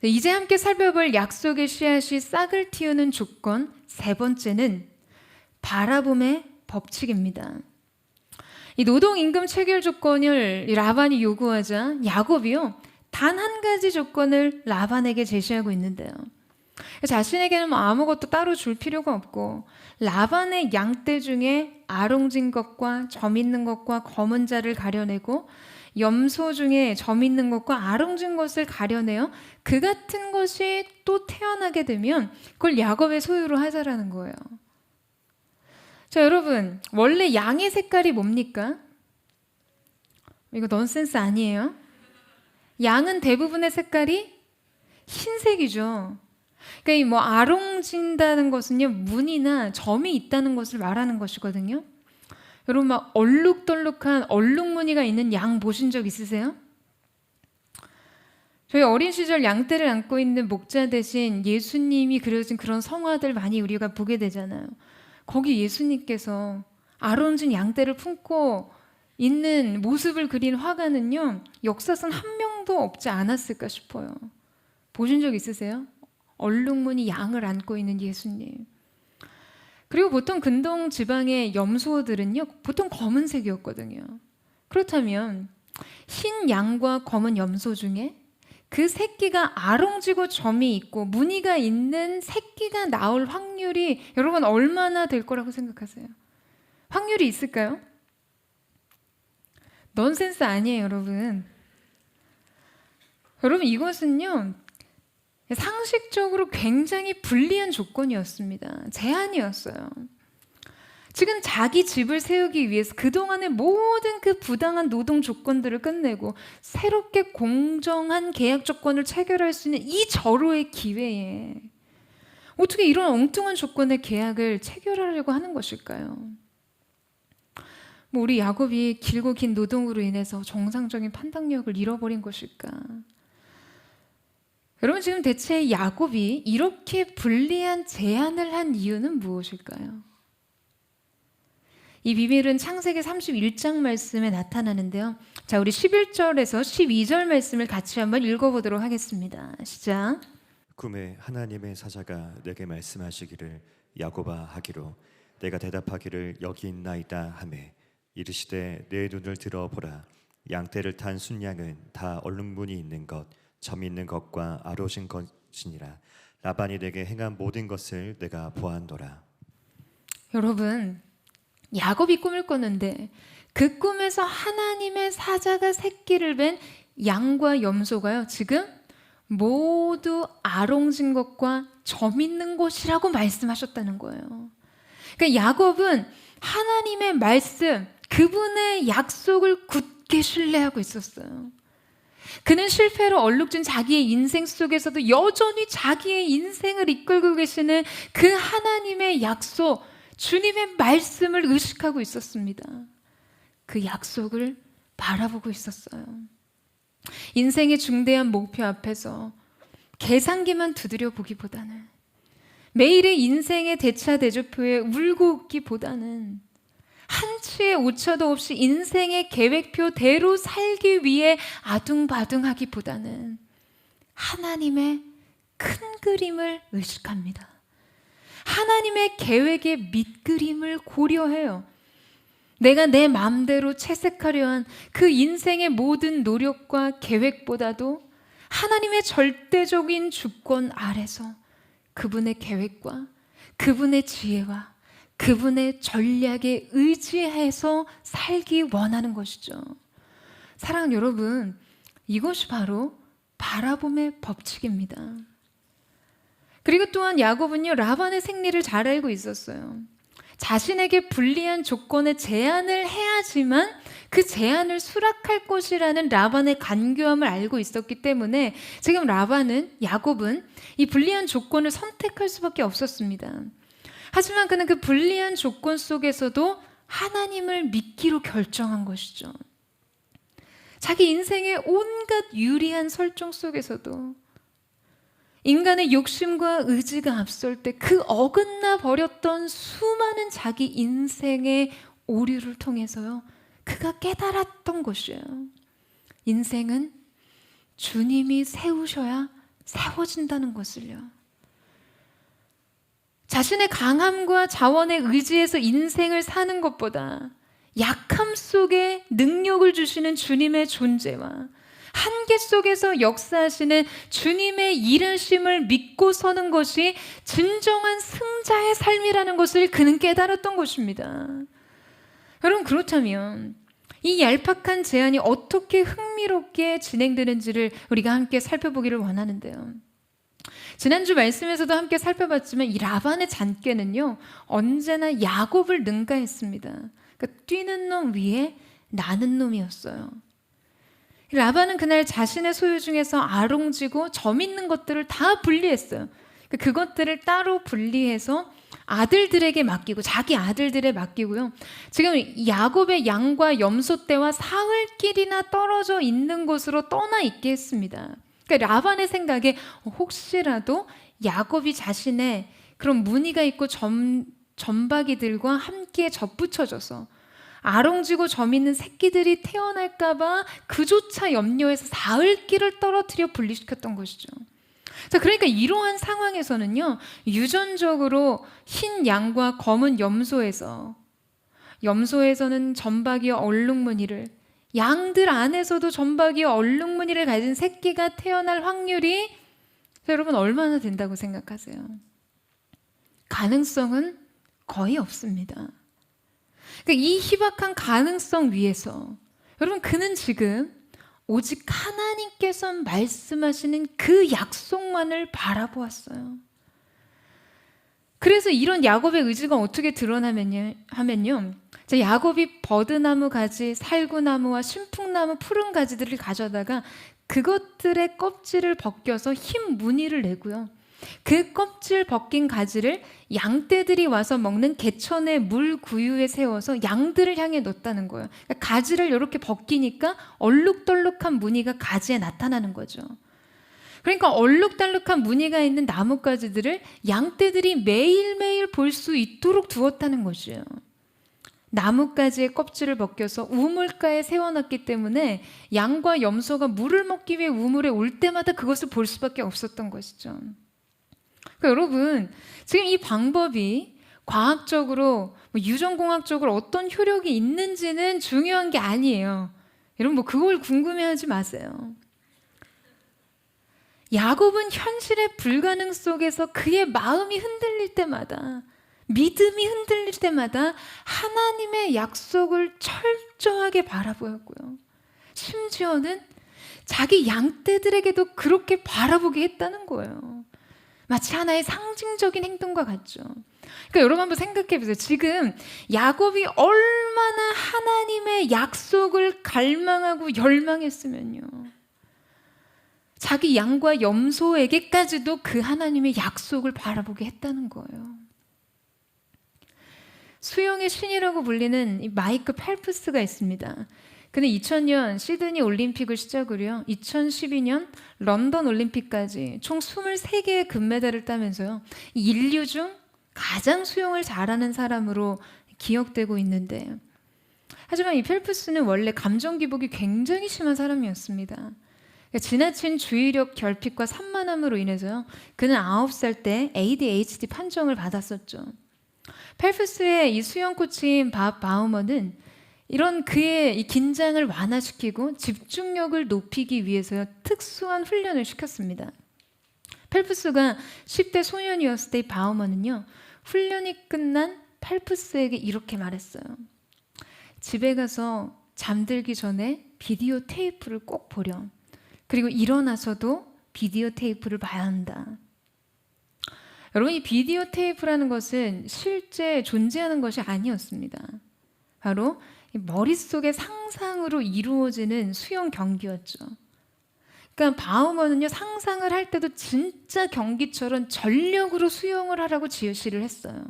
이제 함께 살펴볼 약속의 씨앗이 싹을 틔우는 조건 세 번째는 바라봄의 법칙입니다. 이 노동임금 체결 조건을 라반이 요구하자 야곱이요 단 한 가지 조건을 라반에게 제시하고 있는데요. 자신에게는 아무것도 따로 줄 필요가 없고 라반의 양떼 중에 아롱진 것과 점 있는 것과 검은 자를 가려내고 염소 중에 점 있는 것과 아롱진 것을 가려내어 그 같은 것이 또 태어나게 되면 그걸 야곱의 소유로 하자라는 거예요. 자, 여러분, 원래 양의 색깔이 뭡니까? 이거 넌센스 아니에요? 양은 대부분의 색깔이 흰색이죠. 그러니까 이 뭐 아롱진다는 것은요 문이나 점이 있다는 것을 말하는 것이거든요. 여러분 막 얼룩덜룩한 얼룩무늬가 있는 양 보신 적 있으세요? 저희 어린 시절 양떼를 안고 있는 목자 대신 예수님이 그려진 그런 성화들 많이 우리가 보게 되잖아요. 거기 예수님께서 아론진 양떼를 품고 있는 모습을 그린 화가는요, 역사상 한 명도 없지 않았을까 싶어요. 보신 적 있으세요? 얼룩무늬 양을 안고 있는 예수님. 그리고 보통 근동 지방의 염소들은요, 보통 검은색이었거든요. 그렇다면 흰 양과 검은 염소 중에 그 새끼가 아롱지고 점이 있고 무늬가 있는 새끼가 나올 확률이 여러분 얼마나 될 거라고 생각하세요? 확률이 있을까요? 넌센스 아니에요, 여러분. 여러분, 이것은요, 상식적으로 굉장히 불리한 조건이었습니다. 제한이었어요. 지금 자기 집을 세우기 위해서 그동안의 모든 그 부당한 노동 조건들을 끝내고 새롭게 공정한 계약 조건을 체결할 수 있는 이 절호의 기회에 어떻게 이런 엉뚱한 조건의 계약을 체결하려고 하는 것일까요? 우리 야곱이 길고 긴 노동으로 인해서 정상적인 판단력을 잃어버린 것일까? 여러분, 지금 대체 야곱이 이렇게 불리한 제안을 한 이유는 무엇일까요? 이 비밀은 창세기 31장 말씀에 나타나는데요. 자, 우리 11절에서 12절 말씀을 같이 한번 읽어보도록 하겠습니다. 시작. 꿈에 하나님의 사자가 내게 말씀하시기를 야곱아 하기로 내가 대답하기를 여기 있나이다 하매 이르시되 내 눈을 들어보라 양떼를 탄 순양은 다 얼룩무늬 있는 것 점 있는 것과 아로진 것이니라 라반이 내게 행한 모든 것을 내가 보았노라. 여러분, 야곱이 꿈을 꿨는데 그 꿈에서 하나님의 사자가 새끼를 뵌 양과 염소가요, 지금 모두 아롱진 것과 점 있는 것이라고 말씀하셨다는 거예요. 그러니까 야곱은 하나님의 말씀, 그분의 약속을 굳게 신뢰하고 있었어요. 그는 실패로 얼룩진 자기의 인생 속에서도 여전히 자기의 인생을 이끌고 계시는 그 하나님의 약속, 주님의 말씀을 의식하고 있었습니다. 그 약속을 바라보고 있었어요. 인생의 중대한 목표 앞에서 계산기만 두드려 보기보다는, 매일의 인생의 대차대조표에 울고 웃기보다는, 한치의 오차도 없이 인생의 계획표대로 살기 위해 아둥바둥하기보다는 하나님의 큰 그림을 의식합니다. 하나님의 계획의 밑그림을 고려해요. 내가 내 마음대로 채색하려 한 그 인생의 모든 노력과 계획보다도 하나님의 절대적인 주권 아래서 그분의 계획과 그분의 지혜와 그분의 전략에 의지해서 살기 원하는 것이죠. 사랑하는 여러분, 이것이 바로 바라봄의 법칙입니다. 그리고 또한 야곱은요, 라반의 생리를 잘 알고 있었어요. 자신에게 불리한 조건의 제안을 해야지만 그 제안을 수락할 것이라는 라반의 간교함을 알고 있었기 때문에 지금 야곱은 이 불리한 조건을 선택할 수밖에 없었습니다. 하지만 그는 그 불리한 조건 속에서도 하나님을 믿기로 결정한 것이죠. 자기 인생의 온갖 유리한 설정 속에서도 인간의 욕심과 의지가 앞설 때 그 어긋나 버렸던 수많은 자기 인생의 오류를 통해서요, 그가 깨달았던 것이에요. 인생은 주님이 세우셔야 세워진다는 것을요. 자신의 강함과 자원에 의지해서 인생을 사는 것보다 약함 속에 능력을 주시는 주님의 존재와 한계 속에서 역사하시는 주님의 일하심을 믿고 서는 것이 진정한 승자의 삶이라는 것을 그는 깨달았던 것입니다. 여러분, 그렇다면 이 얄팍한 제안이 어떻게 흥미롭게 진행되는지를 우리가 함께 살펴보기를 원하는데요. 지난주 말씀에서도 함께 살펴봤지만 이 라반의 잔꾀는요, 언제나 야곱을 능가했습니다. 그러니까 뛰는 놈 위에 나는 놈이었어요. 라반은 그날 자신의 소유 중에서 아롱지고 점 있는 것들을 다 분리했어요. 그것들을 따로 분리해서 아들들에게 맡기고 자기 아들들에 맡기고요. 지금 야곱의 양과 염소 떼와 사흘길이나 떨어져 있는 곳으로 떠나 있게 했습니다. 그러니까 라반의 생각에 혹시라도 야곱이 자신의 그런 무늬가 있고 점박이들과 함께 접붙여져서 아롱지고 점 있는 새끼들이 태어날까봐 그조차 염려해서 사흘길을 떨어뜨려 분리시켰던 것이죠. 자, 그러니까 이러한 상황에서는요, 유전적으로 흰 양과 검은 염소에서는 점박이와 얼룩무늬를, 양들 안에서도 점박이와 얼룩무늬를 가진 새끼가 태어날 확률이 여러분 얼마나 된다고 생각하세요? 가능성은 거의 없습니다. 그러니까 이 희박한 가능성 위에서 여러분, 그는 지금 오직 하나님께서 말씀하시는 그 약속만을 바라보았어요. 그래서 이런 야곱의 의지가 어떻게 드러나면요, 야곱이 버드나무 가지, 살구나무와 신풍나무 푸른 가지들을 가져다가 그것들의 껍질을 벗겨서 흰 무늬를 내고요, 그 껍질 벗긴 가지를 양떼들이 와서 먹는 개천의 물 구유에 세워서 양들을 향해 놓았다는 거예요. 그러니까 가지를 이렇게 벗기니까 얼룩덜룩한 무늬가 가지에 나타나는 거죠. 그러니까 얼룩덜룩한 무늬가 있는 나뭇가지들을 양떼들이 매일매일 볼 수 있도록 두었다는 것이에요. 나뭇가지의 껍질을 벗겨서 우물가에 세워놨기 때문에 양과 염소가 물을 먹기 위해 우물에 올 때마다 그것을 볼 수밖에 없었던 것이죠. 그러니까 여러분, 지금 이 방법이 과학적으로, 유전공학적으로 어떤 효력이 있는지는 중요한 게 아니에요. 여러분, 그걸 궁금해하지 마세요. 야곱은 현실의 불가능 속에서 그의 마음이 흔들릴 때마다, 믿음이 흔들릴 때마다 하나님의 약속을 철저하게 바라보았고요, 심지어는 자기 양떼들에게도 그렇게 바라보게 했다는 거예요. 마치 하나의 상징적인 행동과 같죠. 그러니까 여러분 한번 생각해 보세요. 지금 야곱이 얼마나 하나님의 약속을 갈망하고 열망했으면요, 자기 양과 염소에게까지도 그 하나님의 약속을 바라보게 했다는 거예요. 수영의 신이라고 불리는 이 마이크 펠프스가 있습니다. 그는 2000년 시드니 올림픽을 시작으로요, 2012년 런던 올림픽까지 총 23개의 금메달을 따면서요, 인류 중 가장 수영을 잘하는 사람으로 기억되고 있는데, 하지만 이 펠프스는 원래 감정 기복이 굉장히 심한 사람이었습니다. 그러니까 지나친 주의력 결핍과 산만함으로 인해서요, 그는 9살 때 ADHD 판정을 받았었죠. 펠프스의 이 수영 코치인 밥 바우먼은 이런 그의 이 긴장을 완화시키고 집중력을 높이기 위해서 특수한 훈련을 시켰습니다. 펠프스가 10대 소년이었을 때 바우먼은요, 훈련이 끝난 펠프스에게 이렇게 말했어요. 집에 가서 잠들기 전에 비디오 테이프를 꼭 보렴. 그리고 일어나서도 비디오 테이프를 봐야 한다. 여러분, 이 비디오 테이프라는 것은 실제 존재하는 것이 아니었습니다. 바로 머릿속의 상상으로 이루어지는 수영 경기였죠. 그러니까 바우먼은요, 상상을 할 때도 진짜 경기처럼 전력으로 수영을 하라고 지시를 했어요.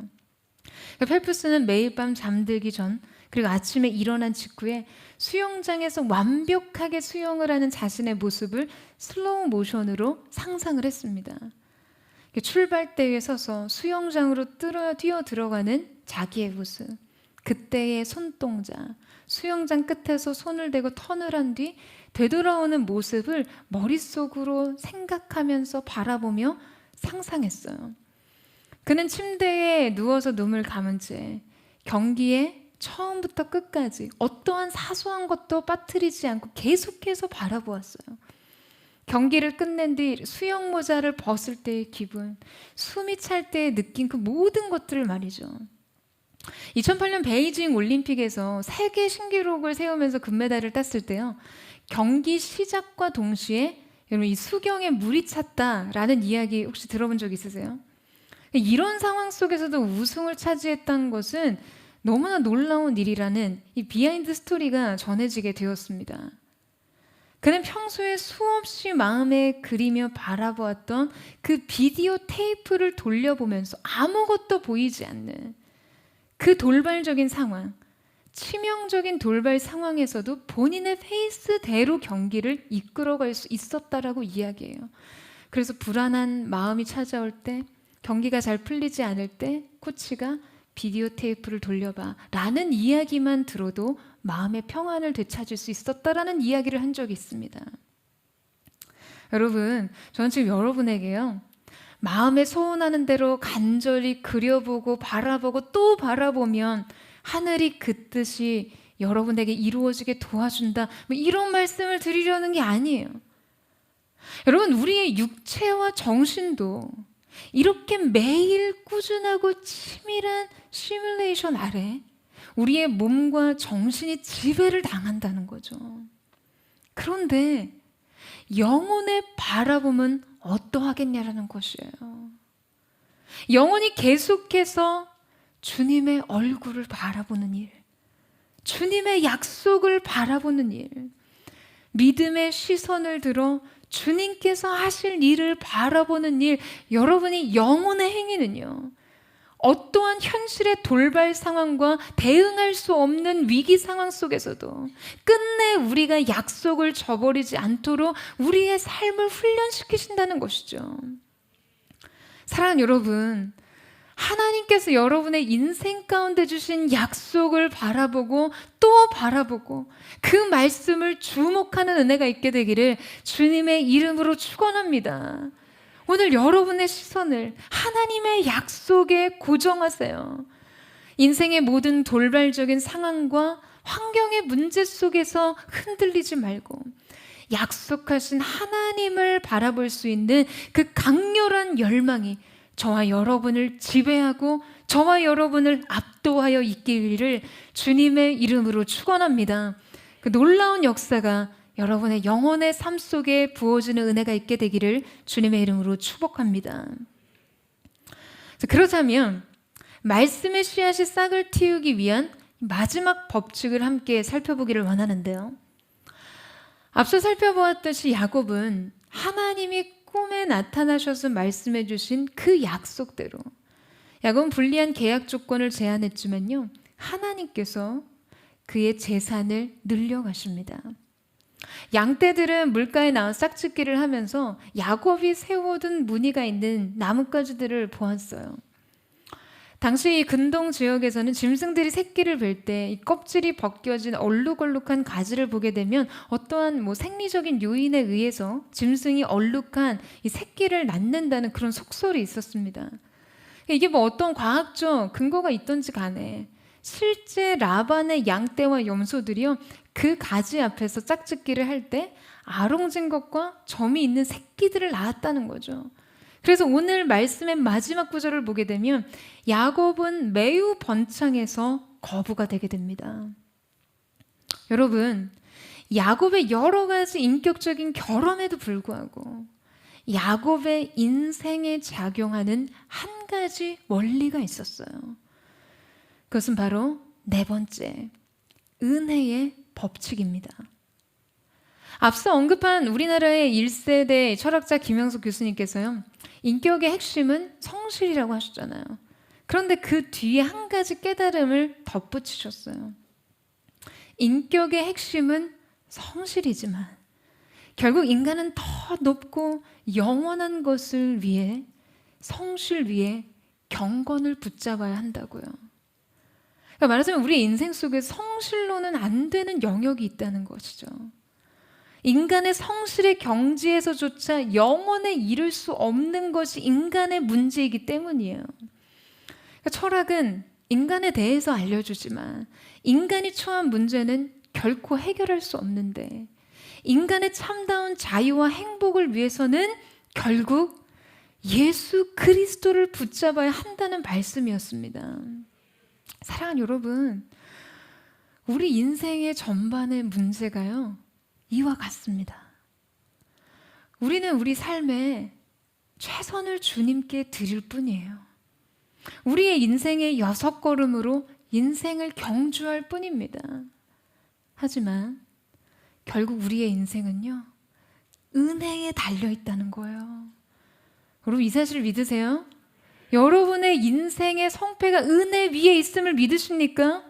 그러니까 펠프스는 매일 밤 잠들기 전, 그리고 아침에 일어난 직후에 수영장에서 완벽하게 수영을 하는 자신의 모습을 슬로우 모션으로 상상을 했습니다. 출발대에 서서 수영장으로 뛰어 들어가는 자기의 모습, 그때의 손동작, 수영장 끝에서 손을 대고 턴을 한 뒤 되돌아오는 모습을 머릿속으로 생각하면서 바라보며 상상했어요. 그는 침대에 누워서 눈을 감은 채 경기에 처음부터 끝까지 어떠한 사소한 것도 빠뜨리지 않고 계속해서 바라보았어요. 경기를 끝낸 뒤 수영 모자를 벗을 때의 기분, 숨이 찰 때 느낀 그 모든 것들을 말이죠. 2008년 베이징 올림픽에서 세계 신기록을 세우면서 금메달을 땄을 때요, 경기 시작과 동시에 여러분 이 수경에 물이 찼다라는 이야기 혹시 들어본 적 있으세요? 이런 상황 속에서도 우승을 차지했다는 것은 너무나 놀라운 일이라는 이 비하인드 스토리가 전해지게 되었습니다. 그는 평소에 수없이 마음에 그리며 바라보았던 그 비디오 테이프를 돌려보면서 아무것도 보이지 않는 그 돌발적인 상황, 치명적인 돌발 상황에서도 본인의 페이스대로 경기를 이끌어갈 수 있었다라고 이야기해요. 그래서 불안한 마음이 찾아올 때, 경기가 잘 풀리지 않을 때 코치가 비디오 테이프를 돌려봐 라는 이야기만 들어도 마음의 평안을 되찾을 수 있었다라는 이야기를 한 적이 있습니다. 여러분, 저는 지금 여러분에게요, 마음에 소원하는 대로 간절히 그려보고 바라보고 또 바라보면 하늘이 그 뜻이 여러분에게 이루어지게 도와준다, 뭐 이런 말씀을 드리려는 게 아니에요. 여러분, 우리의 육체와 정신도 이렇게 매일 꾸준하고 치밀한 시뮬레이션 아래 우리의 몸과 정신이 지배를 당한다는 거죠. 그런데 영혼의 바라봄은 어떠하겠냐라는 것이에요. 영혼이 계속해서 주님의 얼굴을 바라보는 일, 주님의 약속을 바라보는 일, 믿음의 시선을 들어 주님께서 하실 일을 바라보는 일, 여러분이 영혼의 행위는요, 어떠한 현실의 돌발 상황과 대응할 수 없는 위기 상황 속에서도 끝내 우리가 약속을 저버리지 않도록 우리의 삶을 훈련시키신다는 것이죠. 사랑하는 여러분, 하나님께서 여러분의 인생 가운데 주신 약속을 바라보고 또 바라보고 그 말씀을 주목하는 은혜가 있게 되기를 주님의 이름으로 축원합니다. 오늘 여러분의 시선을 하나님의 약속에 고정하세요. 인생의 모든 돌발적인 상황과 환경의 문제 속에서 흔들리지 말고 약속하신 하나님을 바라볼 수 있는 그 강렬한 열망이 저와 여러분을 지배하고 저와 여러분을 압도하여 있기를 주님의 이름으로 축원합니다. 그 놀라운 역사가 여러분의 영혼의 삶 속에 부어지는 은혜가 있게 되기를 주님의 이름으로 축복합니다. 그렇다면 말씀의 씨앗이 싹을 틔우기 위한 마지막 법칙을 함께 살펴보기를 원하는데요. 앞서 살펴보았듯이 야곱은 하나님이 꿈에 나타나셔서 말씀해 주신 그 약속대로 야곱은 불리한 계약 조건을 제안했지만요, 하나님께서 그의 재산을 늘려가십니다. 양떼들은 물가에 나와 싹짓기를 하면서 야곱이 세워둔 무늬가 있는 나뭇가지들을 보았어요. 당시 이 근동 지역에서는 짐승들이 새끼를 뵐 때 이 껍질이 벗겨진 얼룩얼룩한 가지를 보게 되면 어떠한 생리적인 요인에 의해서 짐승이 얼룩한 이 새끼를 낳는다는 그런 속설이 있었습니다. 이게 어떤 과학적 근거가 있던지 간에 실제 라반의 양떼와 염소들이요, 그 가지 앞에서 짝짓기를 할 때 아롱진 것과 점이 있는 새끼들을 낳았다는 거죠. 그래서 오늘 말씀의 마지막 구절을 보게 되면 야곱은 매우 번창해서 거부가 되게 됩니다. 여러분, 야곱의 여러 가지 인격적인 결함에도 불구하고 야곱의 인생에 작용하는 한 가지 원리가 있었어요. 그것은 바로 네 번째, 은혜의 법칙입니다. 앞서 언급한 우리나라의 1세대 철학자 김영석 교수님께서요, 인격의 핵심은 성실이라고 하셨잖아요. 그런데 그 뒤에 한 가지 깨달음을 덧붙이셨어요. 인격의 핵심은 성실이지만 결국 인간은 더 높고 영원한 것을 위해, 성실 위에 경건을 붙잡아야 한다고요. 그러니까 말하자면 우리 인생 속에 성실로는 안 되는 영역이 있다는 것이죠. 인간의 성실의 경지에서조차 영원에 이를 수 없는 것이 인간의 문제이기 때문이에요. 그러니까 철학은 인간에 대해서 알려주지만 인간이 처한 문제는 결코 해결할 수 없는데 인간의 참다운 자유와 행복을 위해서는 결국 예수 그리스도를 붙잡아야 한다는 말씀이었습니다. 사랑하는 여러분, 우리 인생의 전반의 문제가요, 이와 같습니다. 우리는 우리 삶에 최선을 주님께 드릴 뿐이에요. 우리의 인생의 6걸음으로 인생을 경주할 뿐입니다. 하지만 결국 우리의 인생은요, 은혜에 달려 있다는 거예요. 여러분, 이 사실 믿으세요? 여러분의 인생의 성패가 은혜 위에 있음을 믿으십니까?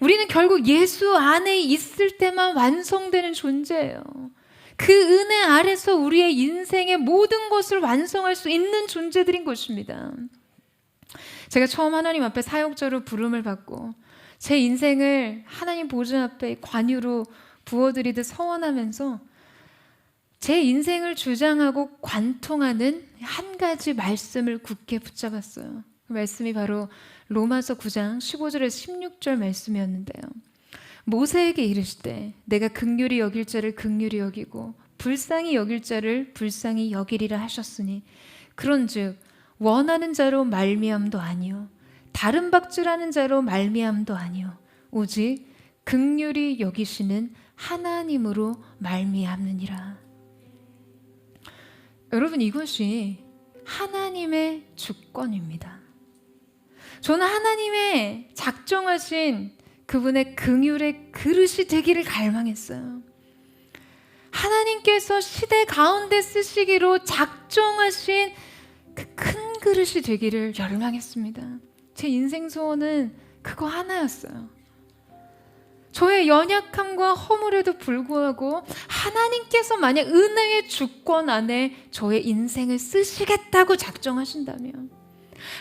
우리는 결국 예수 안에 있을 때만 완성되는 존재예요. 그 은혜 아래서 우리의 인생의 모든 것을 완성할 수 있는 존재들인 것입니다. 제가 처음 하나님 앞에 사역자로 부름을 받고 제 인생을 하나님 보좌 앞에 관유로 부어드리듯 서원하면서 제 인생을 주장하고 관통하는 한 가지 말씀을 굳게 붙잡았어요. 그 말씀이 바로 로마서 9장 15절에서 16절 말씀이었는데요. 모세에게 이르시되 내가 긍휼히 여길 자를 긍휼히 여기고 불쌍히 여길 자를 불쌍히 여기리라 하셨으니 그런즉 원하는 자로 말미암도 아니요 다른 박질하는 자로 말미암도 아니요 오직 긍휼히 여기시는 하나님으로 말미암느니라. 여러분, 이것이 하나님의 주권입니다. 저는 하나님의 작정하신 그분의 긍휼의 그릇이 되기를 갈망했어요. 하나님께서 시대 가운데 쓰시기로 작정하신 그 큰 그릇이 되기를 열망했습니다. 제 인생 소원은 그거 하나였어요. 저의 연약함과 허물에도 불구하고 하나님께서 만약 은혜의 주권 안에 저의 인생을 쓰시겠다고 작정하신다면,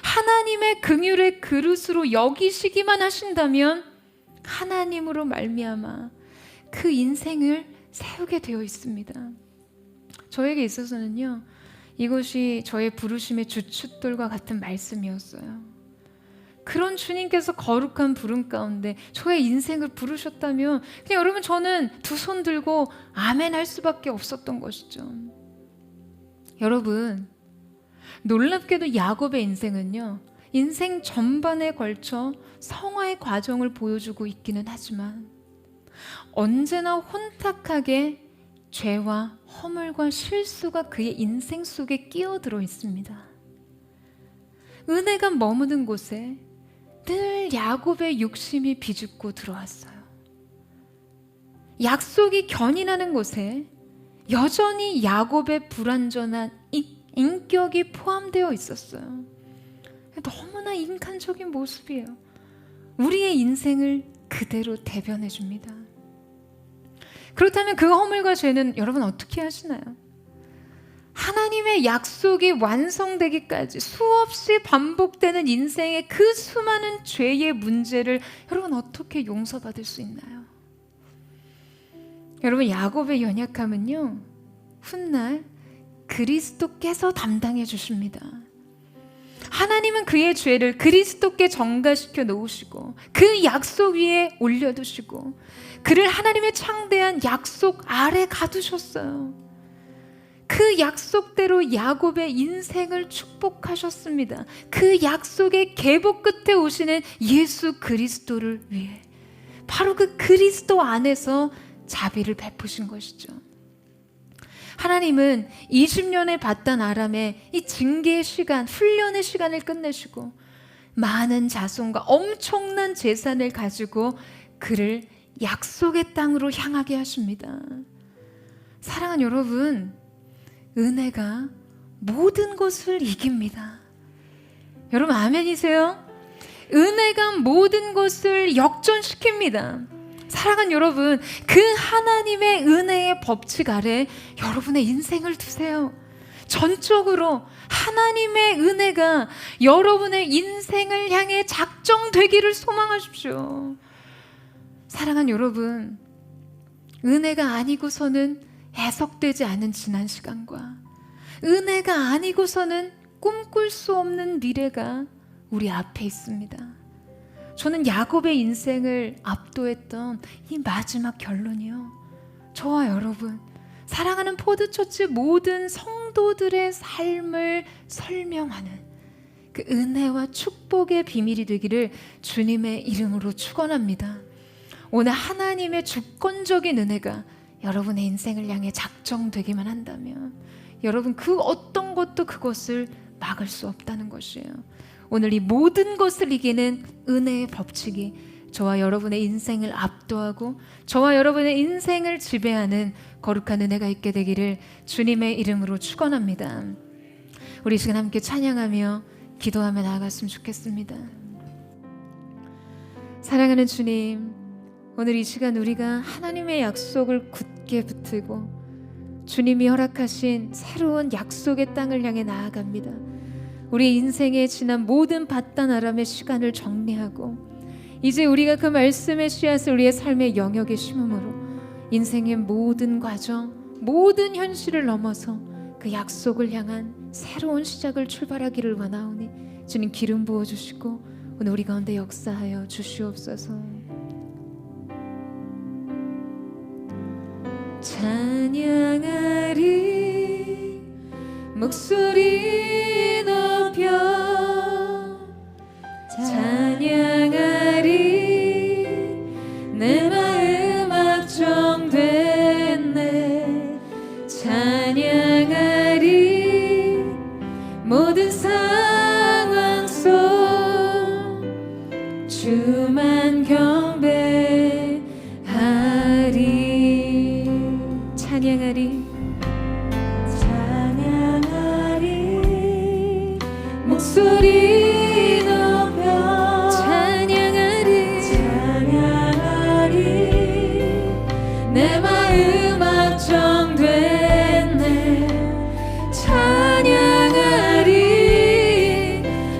하나님의 긍휼의 그릇으로 여기시기만 하신다면 하나님으로 말미암아 그 인생을 세우게 되어 있습니다. 저에게 있어서는요, 이것이 저의 부르심의 주춧돌과 같은 말씀이었어요. 그런 주님께서 거룩한 부름 가운데 저의 인생을 부르셨다면 그냥 여러분, 저는 두 손 들고 아멘 할 수밖에 없었던 것이죠. 여러분, 놀랍게도 야곱의 인생은요, 인생 전반에 걸쳐 성화의 과정을 보여주고 있기는 하지만 언제나 혼탁하게 죄와 허물과 실수가 그의 인생 속에 끼어들어 있습니다. 은혜가 머무는 곳에 늘 야곱의 욕심이 비집고 들어왔어요. 약속이 견인하는 곳에 여전히 야곱의 불완전한 인격이 포함되어 있었어요. 너무나 인간적인 모습이에요. 우리의 인생을 그대로 대변해 줍니다. 그렇다면 그 허물과 죄는 여러분 어떻게 하시나요? 하나님의 약속이 완성되기까지 수없이 반복되는 인생의 그 수많은 죄의 문제를 여러분 어떻게 용서받을 수 있나요? 여러분, 야곱의 연약함은요, 훗날 그리스도께서 담당해 주십니다. 하나님은 그의 죄를 그리스도께 전가시켜 놓으시고 그 약속 위에 올려두시고 그를 하나님의 창대한 약속 아래 가두셨어요. 그 약속대로 야곱의 인생을 축복하셨습니다. 그 약속의 계보 끝에 오시는 예수 그리스도를 위해 바로 그 그리스도 안에서 자비를 베푸신 것이죠. 하나님은 20년의 바단 아람의 이 징계의 시간, 훈련의 시간을 끝내시고 많은 자손과 엄청난 재산을 가지고 그를 약속의 땅으로 향하게 하십니다. 사랑하는 여러분, 은혜가 모든 것을 이깁니다. 여러분 아멘이세요? 은혜가 모든 것을 역전시킵니다. 사랑하는 여러분, 그 하나님의 은혜의 법칙 아래 여러분의 인생을 두세요. 전적으로 하나님의 은혜가 여러분의 인생을 향해 작정되기를 소망하십시오. 사랑하는 여러분, 은혜가 아니고서는 해석되지 않은 지난 시간과 은혜가 아니고서는 꿈꿀 수 없는 미래가 우리 앞에 있습니다. 저는 야곱의 인생을 압도했던 이 마지막 결론이요, 저와 여러분, 사랑하는 포드처치 모든 성도들의 삶을 설명하는 그 은혜와 축복의 비밀이 되기를 주님의 이름으로 축원합니다. 오늘 하나님의 주권적인 은혜가 여러분의 인생을 향해 작정되기만 한다면 여러분 그 어떤 것도 그것을 막을 수 없다는 것이에요. 오늘 이 모든 것을 이기는 은혜의 법칙이 저와 여러분의 인생을 압도하고 저와 여러분의 인생을 지배하는 거룩한 은혜가 있게 되기를 주님의 이름으로 축원합니다. 우리 시간 함께 찬양하며 기도하며 나아갔으면 좋겠습니다. 사랑하는 주님, 오늘 이 시간 우리가 하나님의 약속을 굳게 붙들고 주님이 허락하신 새로운 약속의 땅을 향해 나아갑니다. 우리 인생에 지난 모든 바다나람의 시간을 정리하고 이제 우리가 그 말씀의 씨앗을 우리의 삶의 영역에 심음으로 인생의 모든 과정, 모든 현실을 넘어서 그 약속을 향한 새로운 시작을 출발하기를 원하오니 주님 기름 부어주시고 오늘 우리 가운데 역사하여 주시옵소서. 찬양하리 목소리 높여 찬양하리 내 마음 확정됐네 찬양하리 모든 상황 속 주만 경배하리 찬양하리 찬양하리 목소리 높여 찬양하리 찬양하리 내 마음 확정됐네 찬양하리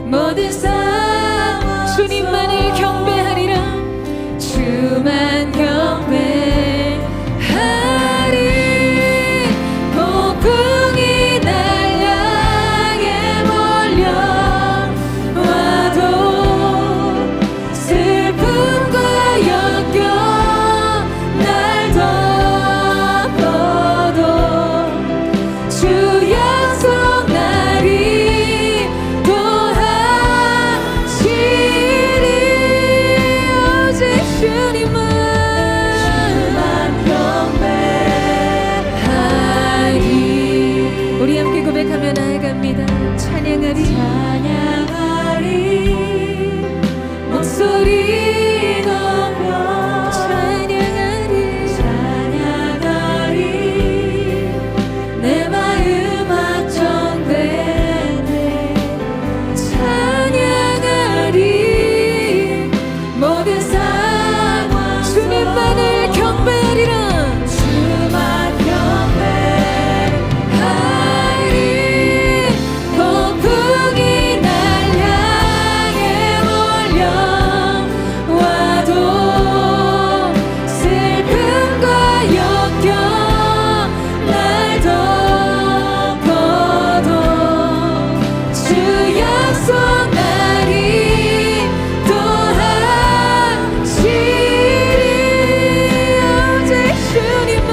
모든 상황 주님만을 경배하리라 주만 경배하리 폭풍이 날 향해 몰려와도 슬픔과 역경 날 덮어도 주 약속 날이 또하시리 오직 주님만 경배하리 우리 함께 고백하며 나아갑니다. 찬양하리 찬양하리 목소리 높여 찬양하리 찬양하리 내 마음 확정되네 찬양하리 모든 상황 주님만을 경배하리라 주만 경배하리 폭풍이 날 향해 몰려와도 슬픔과 역경 날 덮어도 주 약속 날이 또하시리 오직 주님만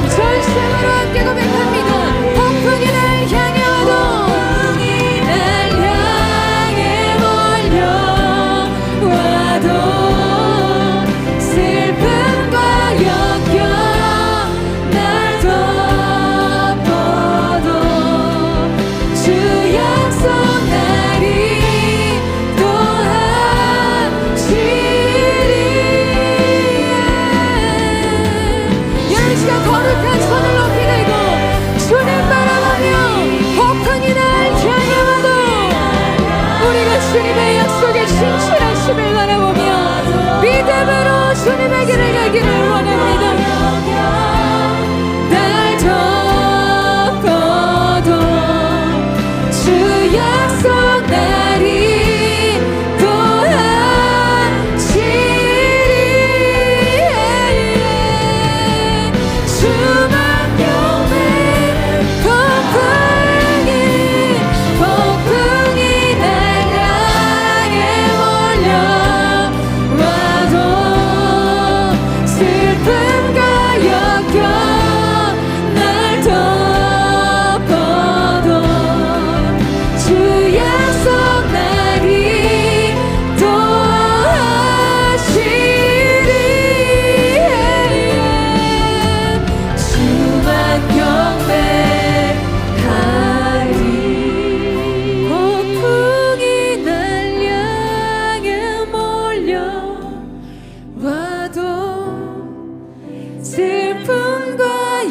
절심으로 함께 고백합니다. 폭풍이 날 향해 와도 날 향해 몰려와도 슬픔과 역경 날 덮어도 주 약속 날이 또하시리 이 시간 거룩한 손을 높이 들고 주님 바라보며 폭풍이 날 향해 와도 우리가 주님의 약속에 신실하심을 바라보며 믿음으로 주님의 길을 가기를 원합니다. 날 덮어도 주 약속 날이 또하시리 주만 경배 폭풍이 날 향해 몰려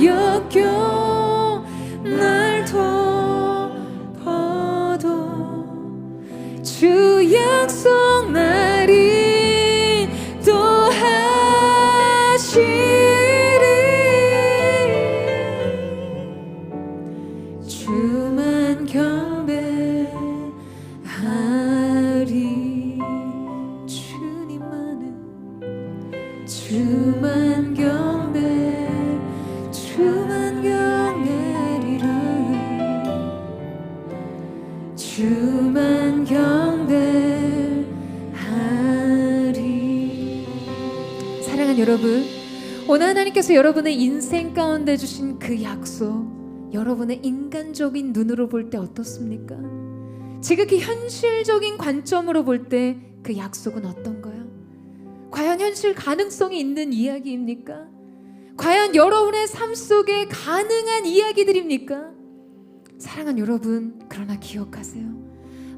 여겨 날 덮어도 주 약속 날이 또 하시리. 주만 경배하리. 주님만은 주만 경배리라. 주만 경배하리. 사랑하는 여러분, 오늘 하나님께서 여러분의 인생 가운데 주신 그 약속, 여러분의 인간적인 눈으로 볼 때 어떻습니까? 지극히 현실적인 관점으로 볼 때 그 약속은 어떤가요? 과연 현실 가능성이 있는 이야기입니까? 과연 여러분의 삶 속에 가능한 이야기들입니까? 사랑하는 여러분, 그러나 기억하세요.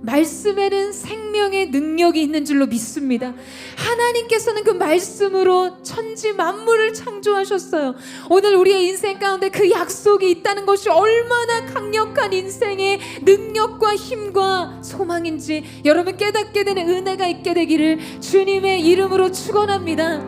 말씀에는 생명의 능력이 있는 줄로 믿습니다. 하나님께서는 그 말씀으로 천지 만물을 창조하셨어요. 오늘 우리의 인생 가운데 그 약속이 있다는 것이 얼마나 강력한 인생의 능력과 힘과 소망인지 여러분 깨닫게 되는 은혜가 있게 되기를 주님의 이름으로 축원합니다.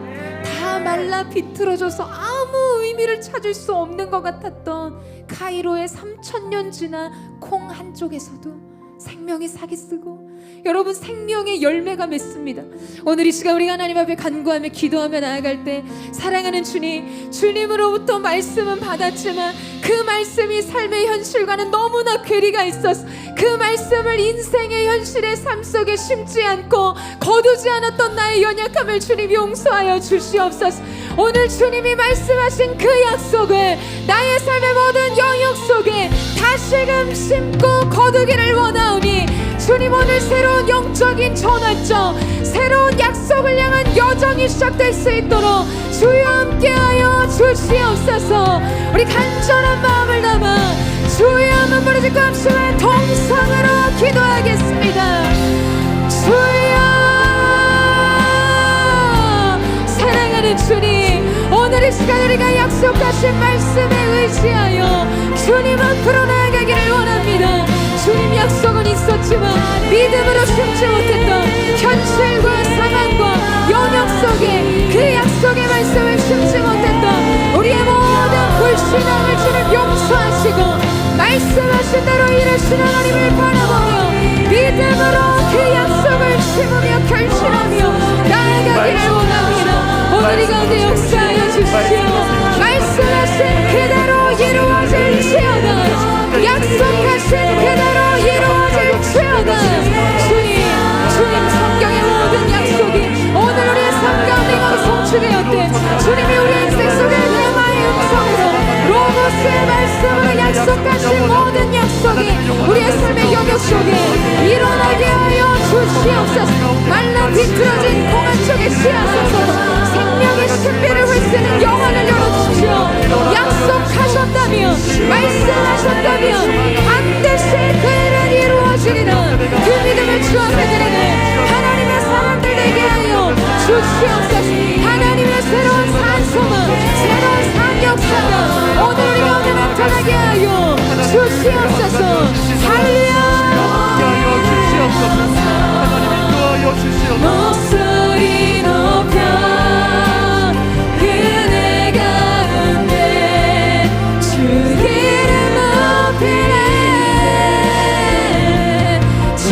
다 말라 비틀어져서 아무 의미를 찾을 수 없는 것 같았던 카이로의 3000년 지나 콩 한쪽에서도 생명이 싹이 쓰고 여러분 생명의 열매가 맺습니다. 오늘 이 시간 우리가 하나님 앞에 간구하며 기도하며 나아갈 때 사랑하는 주님, 주님으로부터 말씀은 받았지만 그 말씀이 삶의 현실과는 너무나 괴리가 있어서 그 말씀을 인생의 현실의 삶 속에 심지 않고 거두지 않았던 나의 연약함을 주님 용서하여 주시옵소서. 오늘 주님이 말씀하신 그 약속을 나의 삶의 모든 영역 속에 다시금 심고 거두기를 원하오니 주님, 오늘 새로운 영적인 전환점, 새로운 약속을 향한 여정이 시작될 수 있도록 주여 함께하여 주시옵소서. 우리 간절한 마음을 담아 주여 눈물을 짓고 합심한 동성으로 기도하겠습니다. 주여, 사랑하는 주님, 오늘 이 시간 우리가 약속하신 말씀에 의지하여 주님 앞으로 나아가기를 원합니다. 주님 약속은 있었지만 믿음으로 심지 못했던 현실과 상황과 영역 속에 그 약속의 말씀을 심지 못했던 우리의 모든 불신앙을 주님 용서하시고 말씀하신 대로 이루신 하나님을 바라보며 믿음으로 그 약속을 심으며 결심하며 나아가기를 원합니다. 오늘 이 가운데 역사하여 주시오. 말씀하신 그대로 이루어질지어다. 약속하신 그대로 이루어질지어다. 주님 성경의 모든 약속이 오늘 우리의 삶 가운데 성취되었대. 주님이 우리의 인생 속에 레마의 음성으로 로고스의 말씀으로 약속하신 모든 약속이 우리의 삶의 영역 속에 일어나게 하여 주시옵소서. 말라 비틀어진 공한 쪽에 씨앗소서. 생명의 신비를 훑는 영혼을 열어주시오. 약속하셨다며 말씀하셨다며 반드시 그 일은 이루어지리라. 그 믿음을 주 앞에 드리는 하나님의 사람들 되게 하여 주시옵소서. 하나님의 새로운 산소만 새로운 상역사가 오늘 우리 가운데 나타나게 하여 주시옵소서. 할렐루야. 목소리 높여 그대 가운데 주 이름 높이네. 주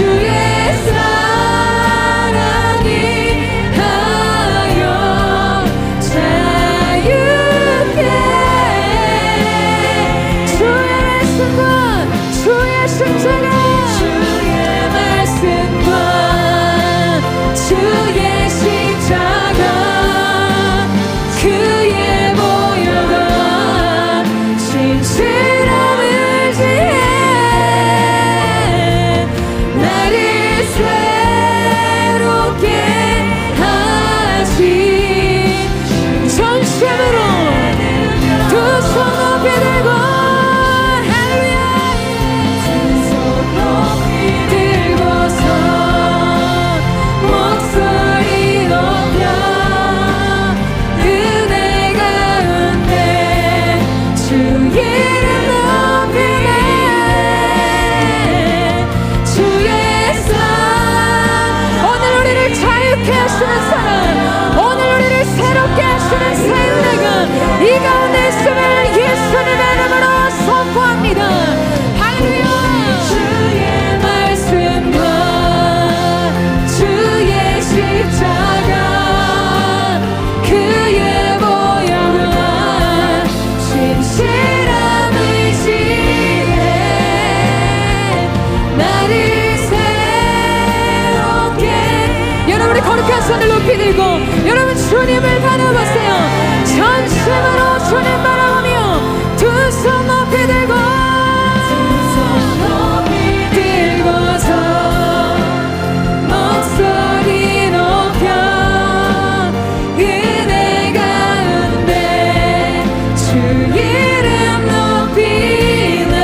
이름 높이네.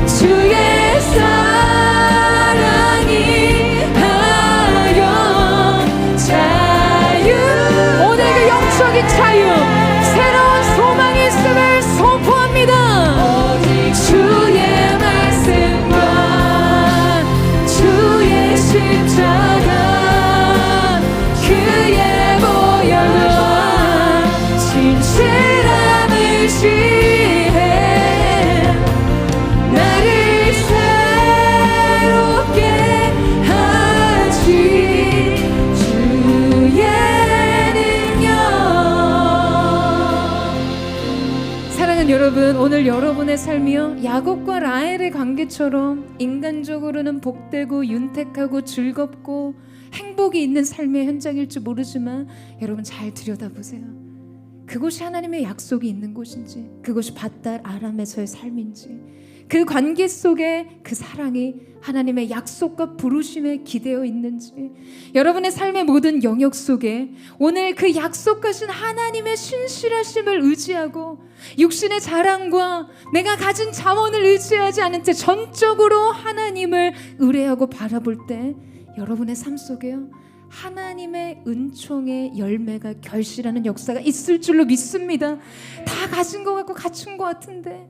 주의 사랑이 하여 자유. 오늘 그 영적인 자유, 새로운 소망이 있음을 선포합니다. 주의 말씀과 주의 십자가, 그의 보혈과 진실함을 시해 나를 새롭게 하지. 주의 능력. 사랑하는 여러분, 오늘 여러분의 삶이요 야곱과 라헬의 관계처럼 인간적으로는 복되고 윤택하고 즐겁고 행복이 있는 삶의 현장일지 모르지만 여러분 잘 들여다보세요. 그곳이 하나님의 약속이 있는 곳인지, 그것이 밧달 아람에서의 삶인지, 그 관계 속에 그 사랑이 하나님의 약속과 부르심에 기대어 있는지, 여러분의 삶의 모든 영역 속에 오늘 그 약속하신 하나님의 신실하심을 의지하고 육신의 자랑과 내가 가진 자원을 의지하지 않은 채 전적으로 하나님을 의뢰하고 바라볼 때 여러분의 삶 속에요 하나님의 은총의 열매가 결실하는 역사가 있을 줄로 믿습니다. 다 가진 것 같고 갖춘 것 같은데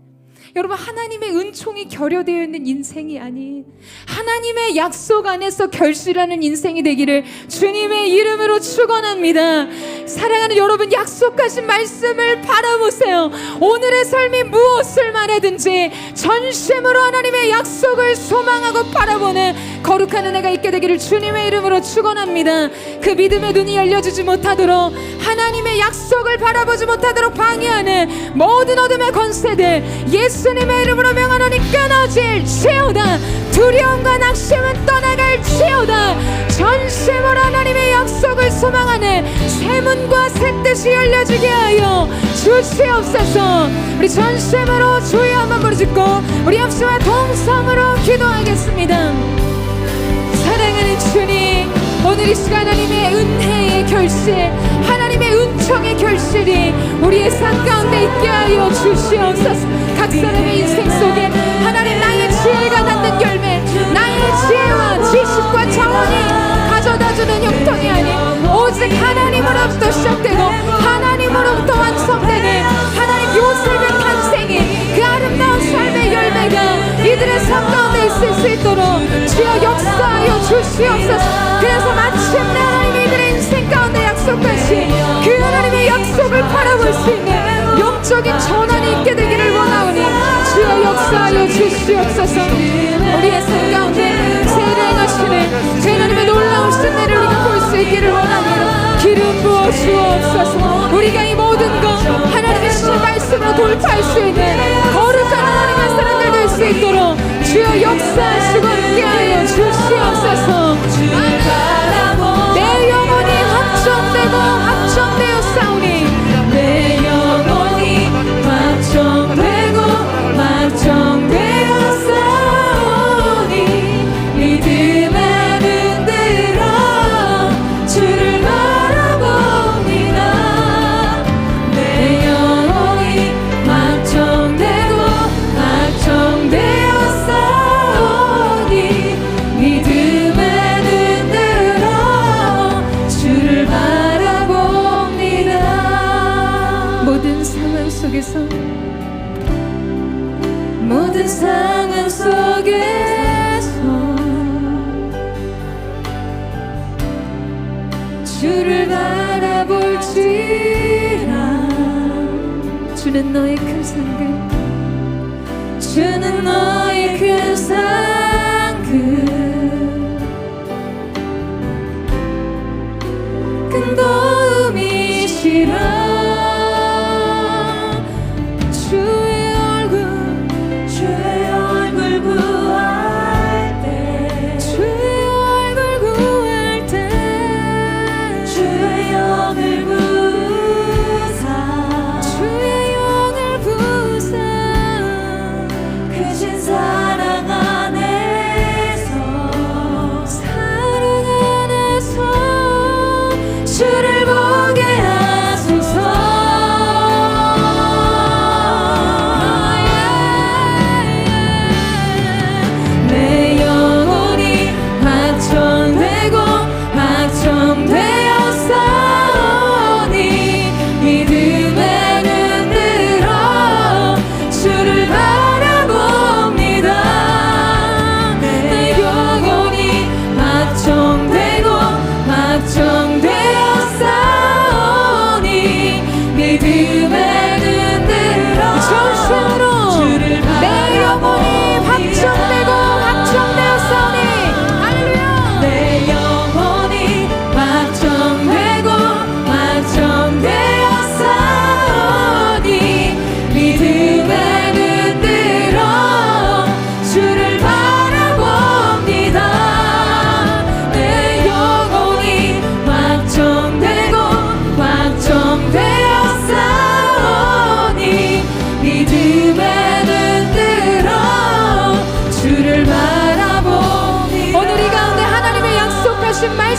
여러분, 하나님의 은총이 결여되어 있는 인생이 아닌 하나님의 약속 안에서 결실하는 인생이 되기를 주님의 이름으로 축원합니다. 사랑하는 여러분, 약속하신 말씀을 바라보세요. 오늘의 삶이 무엇을 말하든지 전심으로 하나님의 약속을 소망하고 바라보는 거룩한 은혜가 있게 되기를 주님의 이름으로 축원합니다. 그 믿음의 눈이 열려지지 못하도록, 하나님의 약속을 바라보지 못하도록 방해하는 모든 어둠의 권세들 예수님의 이름으로 명하노니 끊어질지어다. 두려움과 낙심은 떠나갈지어다. 전심으로 하나님의 약속을 소망하는 새 문과 새 뜻이 열려지게 하여 주시옵소서. 우리 전심으로 주여 한번 부르짖고 우리 합심과 동성으로 기도하겠습니다. 사랑하는 주님, 오늘 이 시간 하나님의 은혜의 결실, 하나님의 은총의 결실이 우리의 삶 가운데 있게 하여 주시옵소서. 각 사람의 인생 속에 하나님 나의 지혜가 낳는 열매, 나의 지혜와 지식과 자원이 가져다주는 형통이 아닌 오직 하나님으로부터 시작되고 하나님으로부터 완성되는 하나님 요셉의 탄생이, 그 아름다운 삶의 열매가 이들의 삶 가운데 있을 수 있도록 주여 역사하여 주시옵소서. 그래서 마침내 하나님이 이들의 인생 가운데 약속하신 그 하나님의 약속을 바라볼 수 있는 영적인 전환이 있게 되기를 원하오니 주여 역사하여 주시옵소서. 우리의 삶 가운데 세례 행하시는 그 하나님의 놀라운 신뢰를 우리가 볼 수 있기를 원하오니 기름 부어 주옵소서. 우리가 이 모든 것 하나님의 신 말씀으로 돌파할 수 있는 거룩한 하나님의 사람들 될 수 있도록 주여 역사하시고 함께하여 주시옵소서. 내 영혼이 확정되고 확정되어 싸우니, 내 영혼이 확정되고 확정되어 싸우니 믿음 안은 들어 주를 바라봅니다. 내 영혼이 확정되고 확정되어 싸우니 믿음 안은 들어 주를 바라봅니다. 모든 상황 속에서, 모든 상황 속에서 주를 바라볼지라. 주는 너의 큰 상급, 주는 너의 큰 상급, 큰 도움이시라. 주의 얼굴 구할 때, 주의 얼굴 구할 때, 주의 영을 부사, 주의 영을 부사, 크신 사랑 안에서, 사랑 안에서 주를 보게 하소서.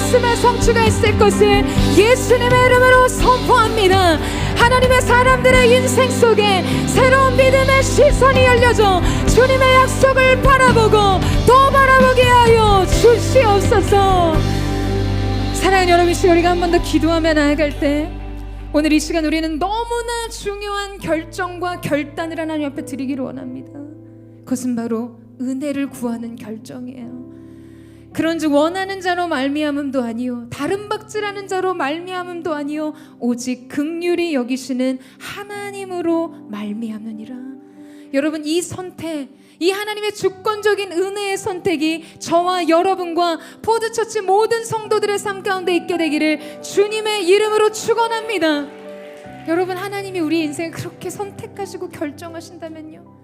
말씀의 성취가 있을 것을 예수님의 이름으로 선포합니다. 하나님의 사람들의 인생 속에 새로운 믿음의 시선이 열려져 주님의 약속을 바라보고 또 바라보게 하여 주시옵소서. 사랑하는 여러분, 이 시간 우리가 한 번 더 기도하며 나아갈 때, 오늘 이 시간 우리는 너무나 중요한 결정과 결단을 하나님 앞에 드리기를 원합니다. 그것은 바로 은혜를 구하는 결정이에요. 그런즉 원하는 자로 말미암음도 아니요 다른 박질하는 자로 말미암음도 아니요 오직 긍휼히 여기시는 하나님으로 말미암느니라. 여러분, 이 선택, 이 하나님의 주권적인 은혜의 선택이 저와 여러분과 포드처치 모든 성도들의 삶 가운데 있게 되기를 주님의 이름으로 축원합니다. 여러분, 하나님이 우리 인생을 그렇게 선택하시고 결정하신다면요,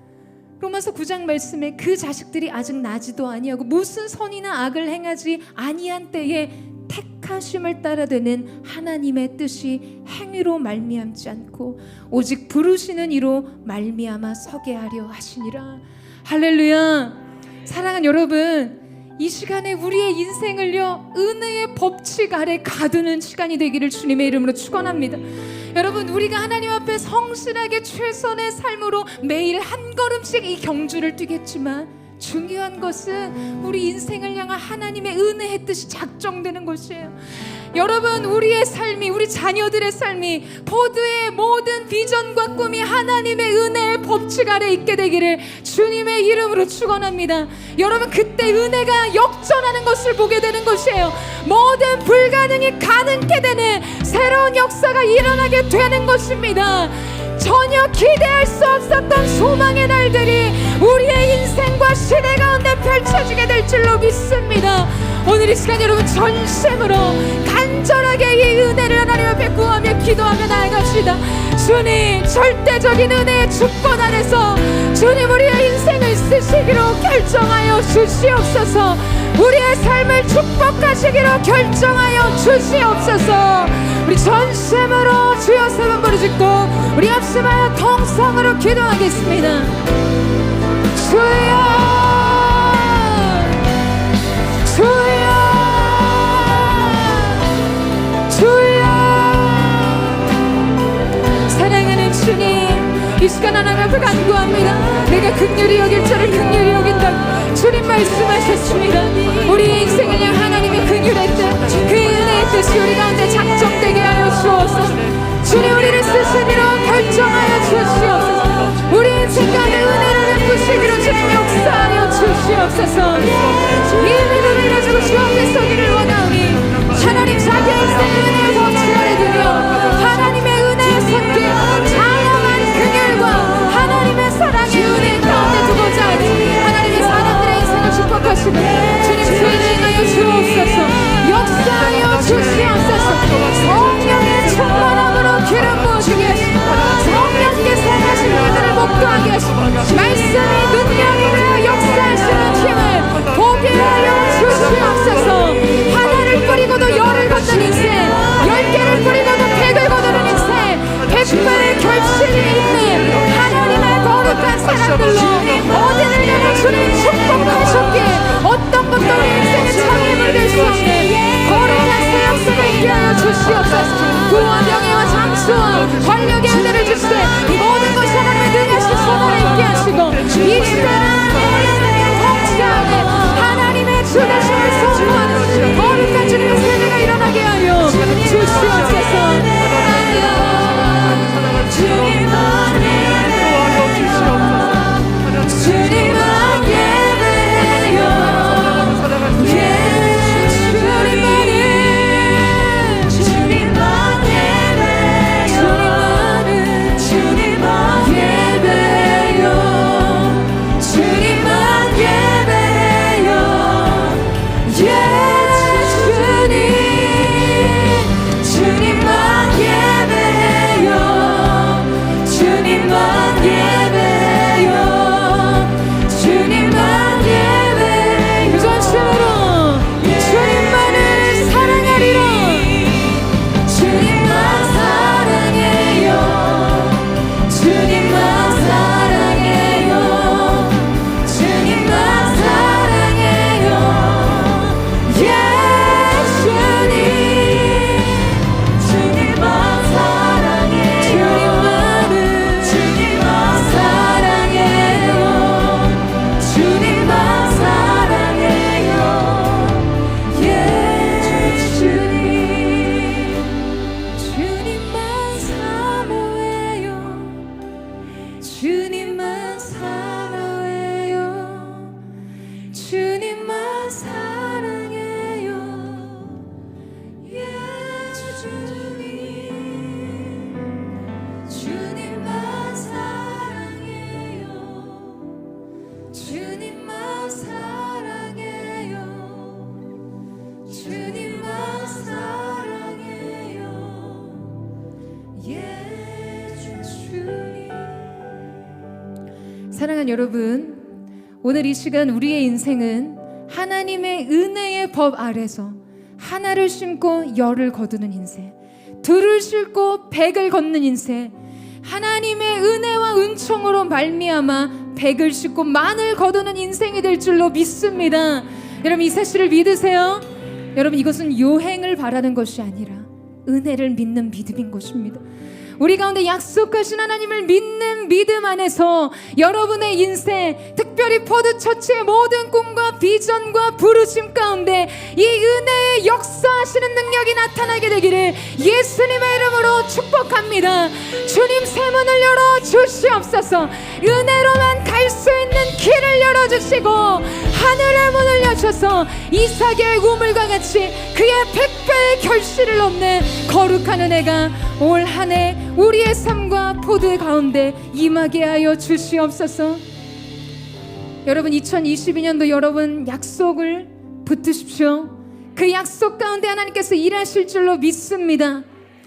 로마서 9장 말씀에 그 자식들이 아직 나지도 아니하고 무슨 선이나 악을 행하지 아니한 때에 택하심을 따라되는 하나님의 뜻이 행위로 말미암지 않고 오직 부르시는 이로 말미암아 서게 하려 하시니라. 할렐루야. 사랑하는 여러분, 이 시간에 우리의 인생을요 은혜의 법칙 아래 가두는 시간이 되기를 주님의 이름으로 축원합니다. 여러분, 우리가 하나님 앞에 성실하게 최선의 삶으로 매일 한 걸음씩 이 경주를 뛰겠지만 중요한 것은 우리 인생을 향한 하나님의 은혜의 뜻이 작정되는 것이에요. 여러분, 우리의 삶이, 우리 자녀들의 삶이 포드의 모든 비전과 꿈이 하나님의 은혜의 법칙 아래 있게 되기를 주님의 이름으로 축원합니다. 여러분, 그때 은혜가 역전하는 것을 보게 되는 것이에요. 모든 불가능이 가능케 되는 새로운 역사가 일어나게 되는 것입니다. 전혀 기대할 수 없었던 소망의 날들이 우리의 인생과 시대 가운데 펼쳐지게 될 줄로 믿습니다. 오늘 이 시간 여러분 전심으로 간절하게 이 은혜를 하나님 앞에 구하며 기도하며 나아갑시다. 주님, 절대적인 은혜의 주권 안에서 주님 우리의 인생을 쓰시기로 결정하여 주시옵소서. 우리의 삶을 축복하시기로 결정하여 주시옵소서. 우리 전심으로 주여 세 번 부르짖고 우리 합심하여 통성으로 기도하겠습니다. 주여, 주여, 주여. 사랑하는 주님, 이 시간 하나님 앞에 간구합니다. 내가 긍휼히 여길 자를 긍휼히 여긴다. 주님 말씀하셨습니다. 우리 인생을 향 하나님의 긍휼의 뜻, 그 은혜의 뜻이 우리 가운데 작정되게 하여 주옵소서. 주님, 우리를 스스로 결정하여 주시옵소서. 우리 인생 가운데 은혜를 베푸시기로 주님 역사하여 주시옵소서. 이 믿음을 가지고 주 앞에 서기를 원하오니 하나님 자기의 인생의 은혜의 법칙 아래 두며 하나님의 은혜의 선택, 자양한 긍휼과 하나님의 사랑의 은혜 가운데 두고자 하니 하나님의 사람들의 인생을 축복하시고 주님 주인하여 주옵소서. 역사하여 주시옵소서. 성령의 충만함으로 기름 부으시게 하시고 성령께서 하신 일들을 목도하게 하시고 말씀이 능력이 되어 역사하시는 힘을 보게 하여 주시옵소서. 하나를 뿌리고도 열을 걷는 인생, 10개를 뿌리고도 100을 거두는 인생, 100분의 결실이 있는 하나님의 거룩한 사람들로 어디를 가도 주님 축복하셨기에 어떤 것도 우리 인생의 장애물 될 수 없는 거룩한 새 역사가 있게 하여 주시옵소서. 구원, 명예와 장수와 권력의 하늘을 주시되 모든 것이 하나님의 능하신 손으로 있게 하시고 이 시대는 통치하는 하나님의 주대심을 선포하는 거룩한 주님의 세대가 일어나게 하여 주시옵소서. 주님만 예배요. 주님만 주님만 사랑해요. 주님만 사랑해요. 예수 주님. 주님만 사랑해요. 주님만 사랑해요. 주님만 사랑해요. 예수 주님. 사랑하는 여러분, 오늘 이 시간 우리의 인생은 하나님의 은혜의 법 아래서 하나를 심고 열을 거두는 인생, 둘을 심고 백을 걷는 인생, 하나님의 은혜와 은총으로 말미암아 백을 심고 만을 거두는 인생이 될 줄로 믿습니다. 여러분, 이 사실을 믿으세요? 여러분, 이것은 요행을 바라는 것이 아니라 은혜를 믿는 믿음인 것입니다. 우리 가운데 약속하신 하나님을 믿는 믿음 안에서 여러분의 인생, 특별히 포드처치의 모든 꿈과 비전과 부르심 가운데 이 은혜의 역사하시는 능력이 나타나게 되기를 예수님의 이름으로 축복합니다. 주님, 새 문을 열어 주시옵소서. 은혜로만 갈 수 있는 길을 열어주시고 하늘의 문을 여셔서 이삭의 우물과 같이 그의 100배의 결실을 얻는 거룩한 은혜가 올 한 해 우리의 삶과 포도의 가운데 임하게 하여 주시옵소서. 여러분, 2022년도 여러분 약속을 붙드십시오. 그 약속 가운데 하나님께서 일하실 줄로 믿습니다.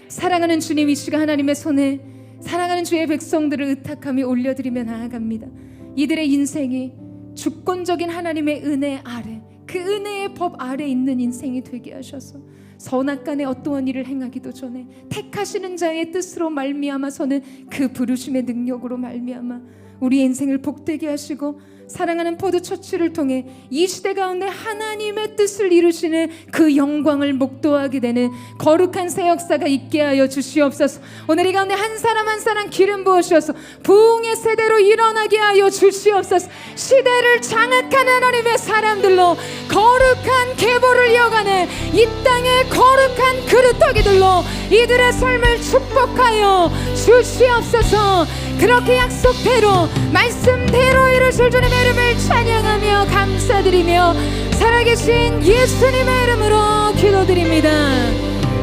사랑하는 주님, 이 시간 하나님의 손에 사랑하는 주의 백성들을 의탁하며 올려드리며 나아갑니다. 이들의 인생이 주권적인 하나님의 은혜 아래, 그 은혜의 법 아래 있는 인생이 되게 하셔서 선악간에 어떠한 일을 행하기도 전에 택하시는 자의 뜻으로 말미암아서는 그 부르심의 능력으로 말미암아 우리의 인생을 복되게 하시고 사랑하는 포도처치를 통해 이 시대 가운데 하나님의 뜻을 이루시는 그 영광을 목도하게 되는 거룩한 새 역사가 있게 하여 주시옵소서. 오늘 이 가운데 한 사람 한 사람 기름 부으셔서 부흥의 세대로 일어나게 하여 주시옵소서. 시대를 장악하는 하나님의 사람들로 거룩한 계보를 이어가는 이 땅의 거룩한 그릇더기들로 이들의 삶을 축복하여 주시옵소서. 그렇게 약속대로 말씀대로 이루실 주님의 이름을 찬양하며 감사드리며 살아계신 예수님의 이름으로 기도드립니다.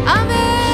아멘.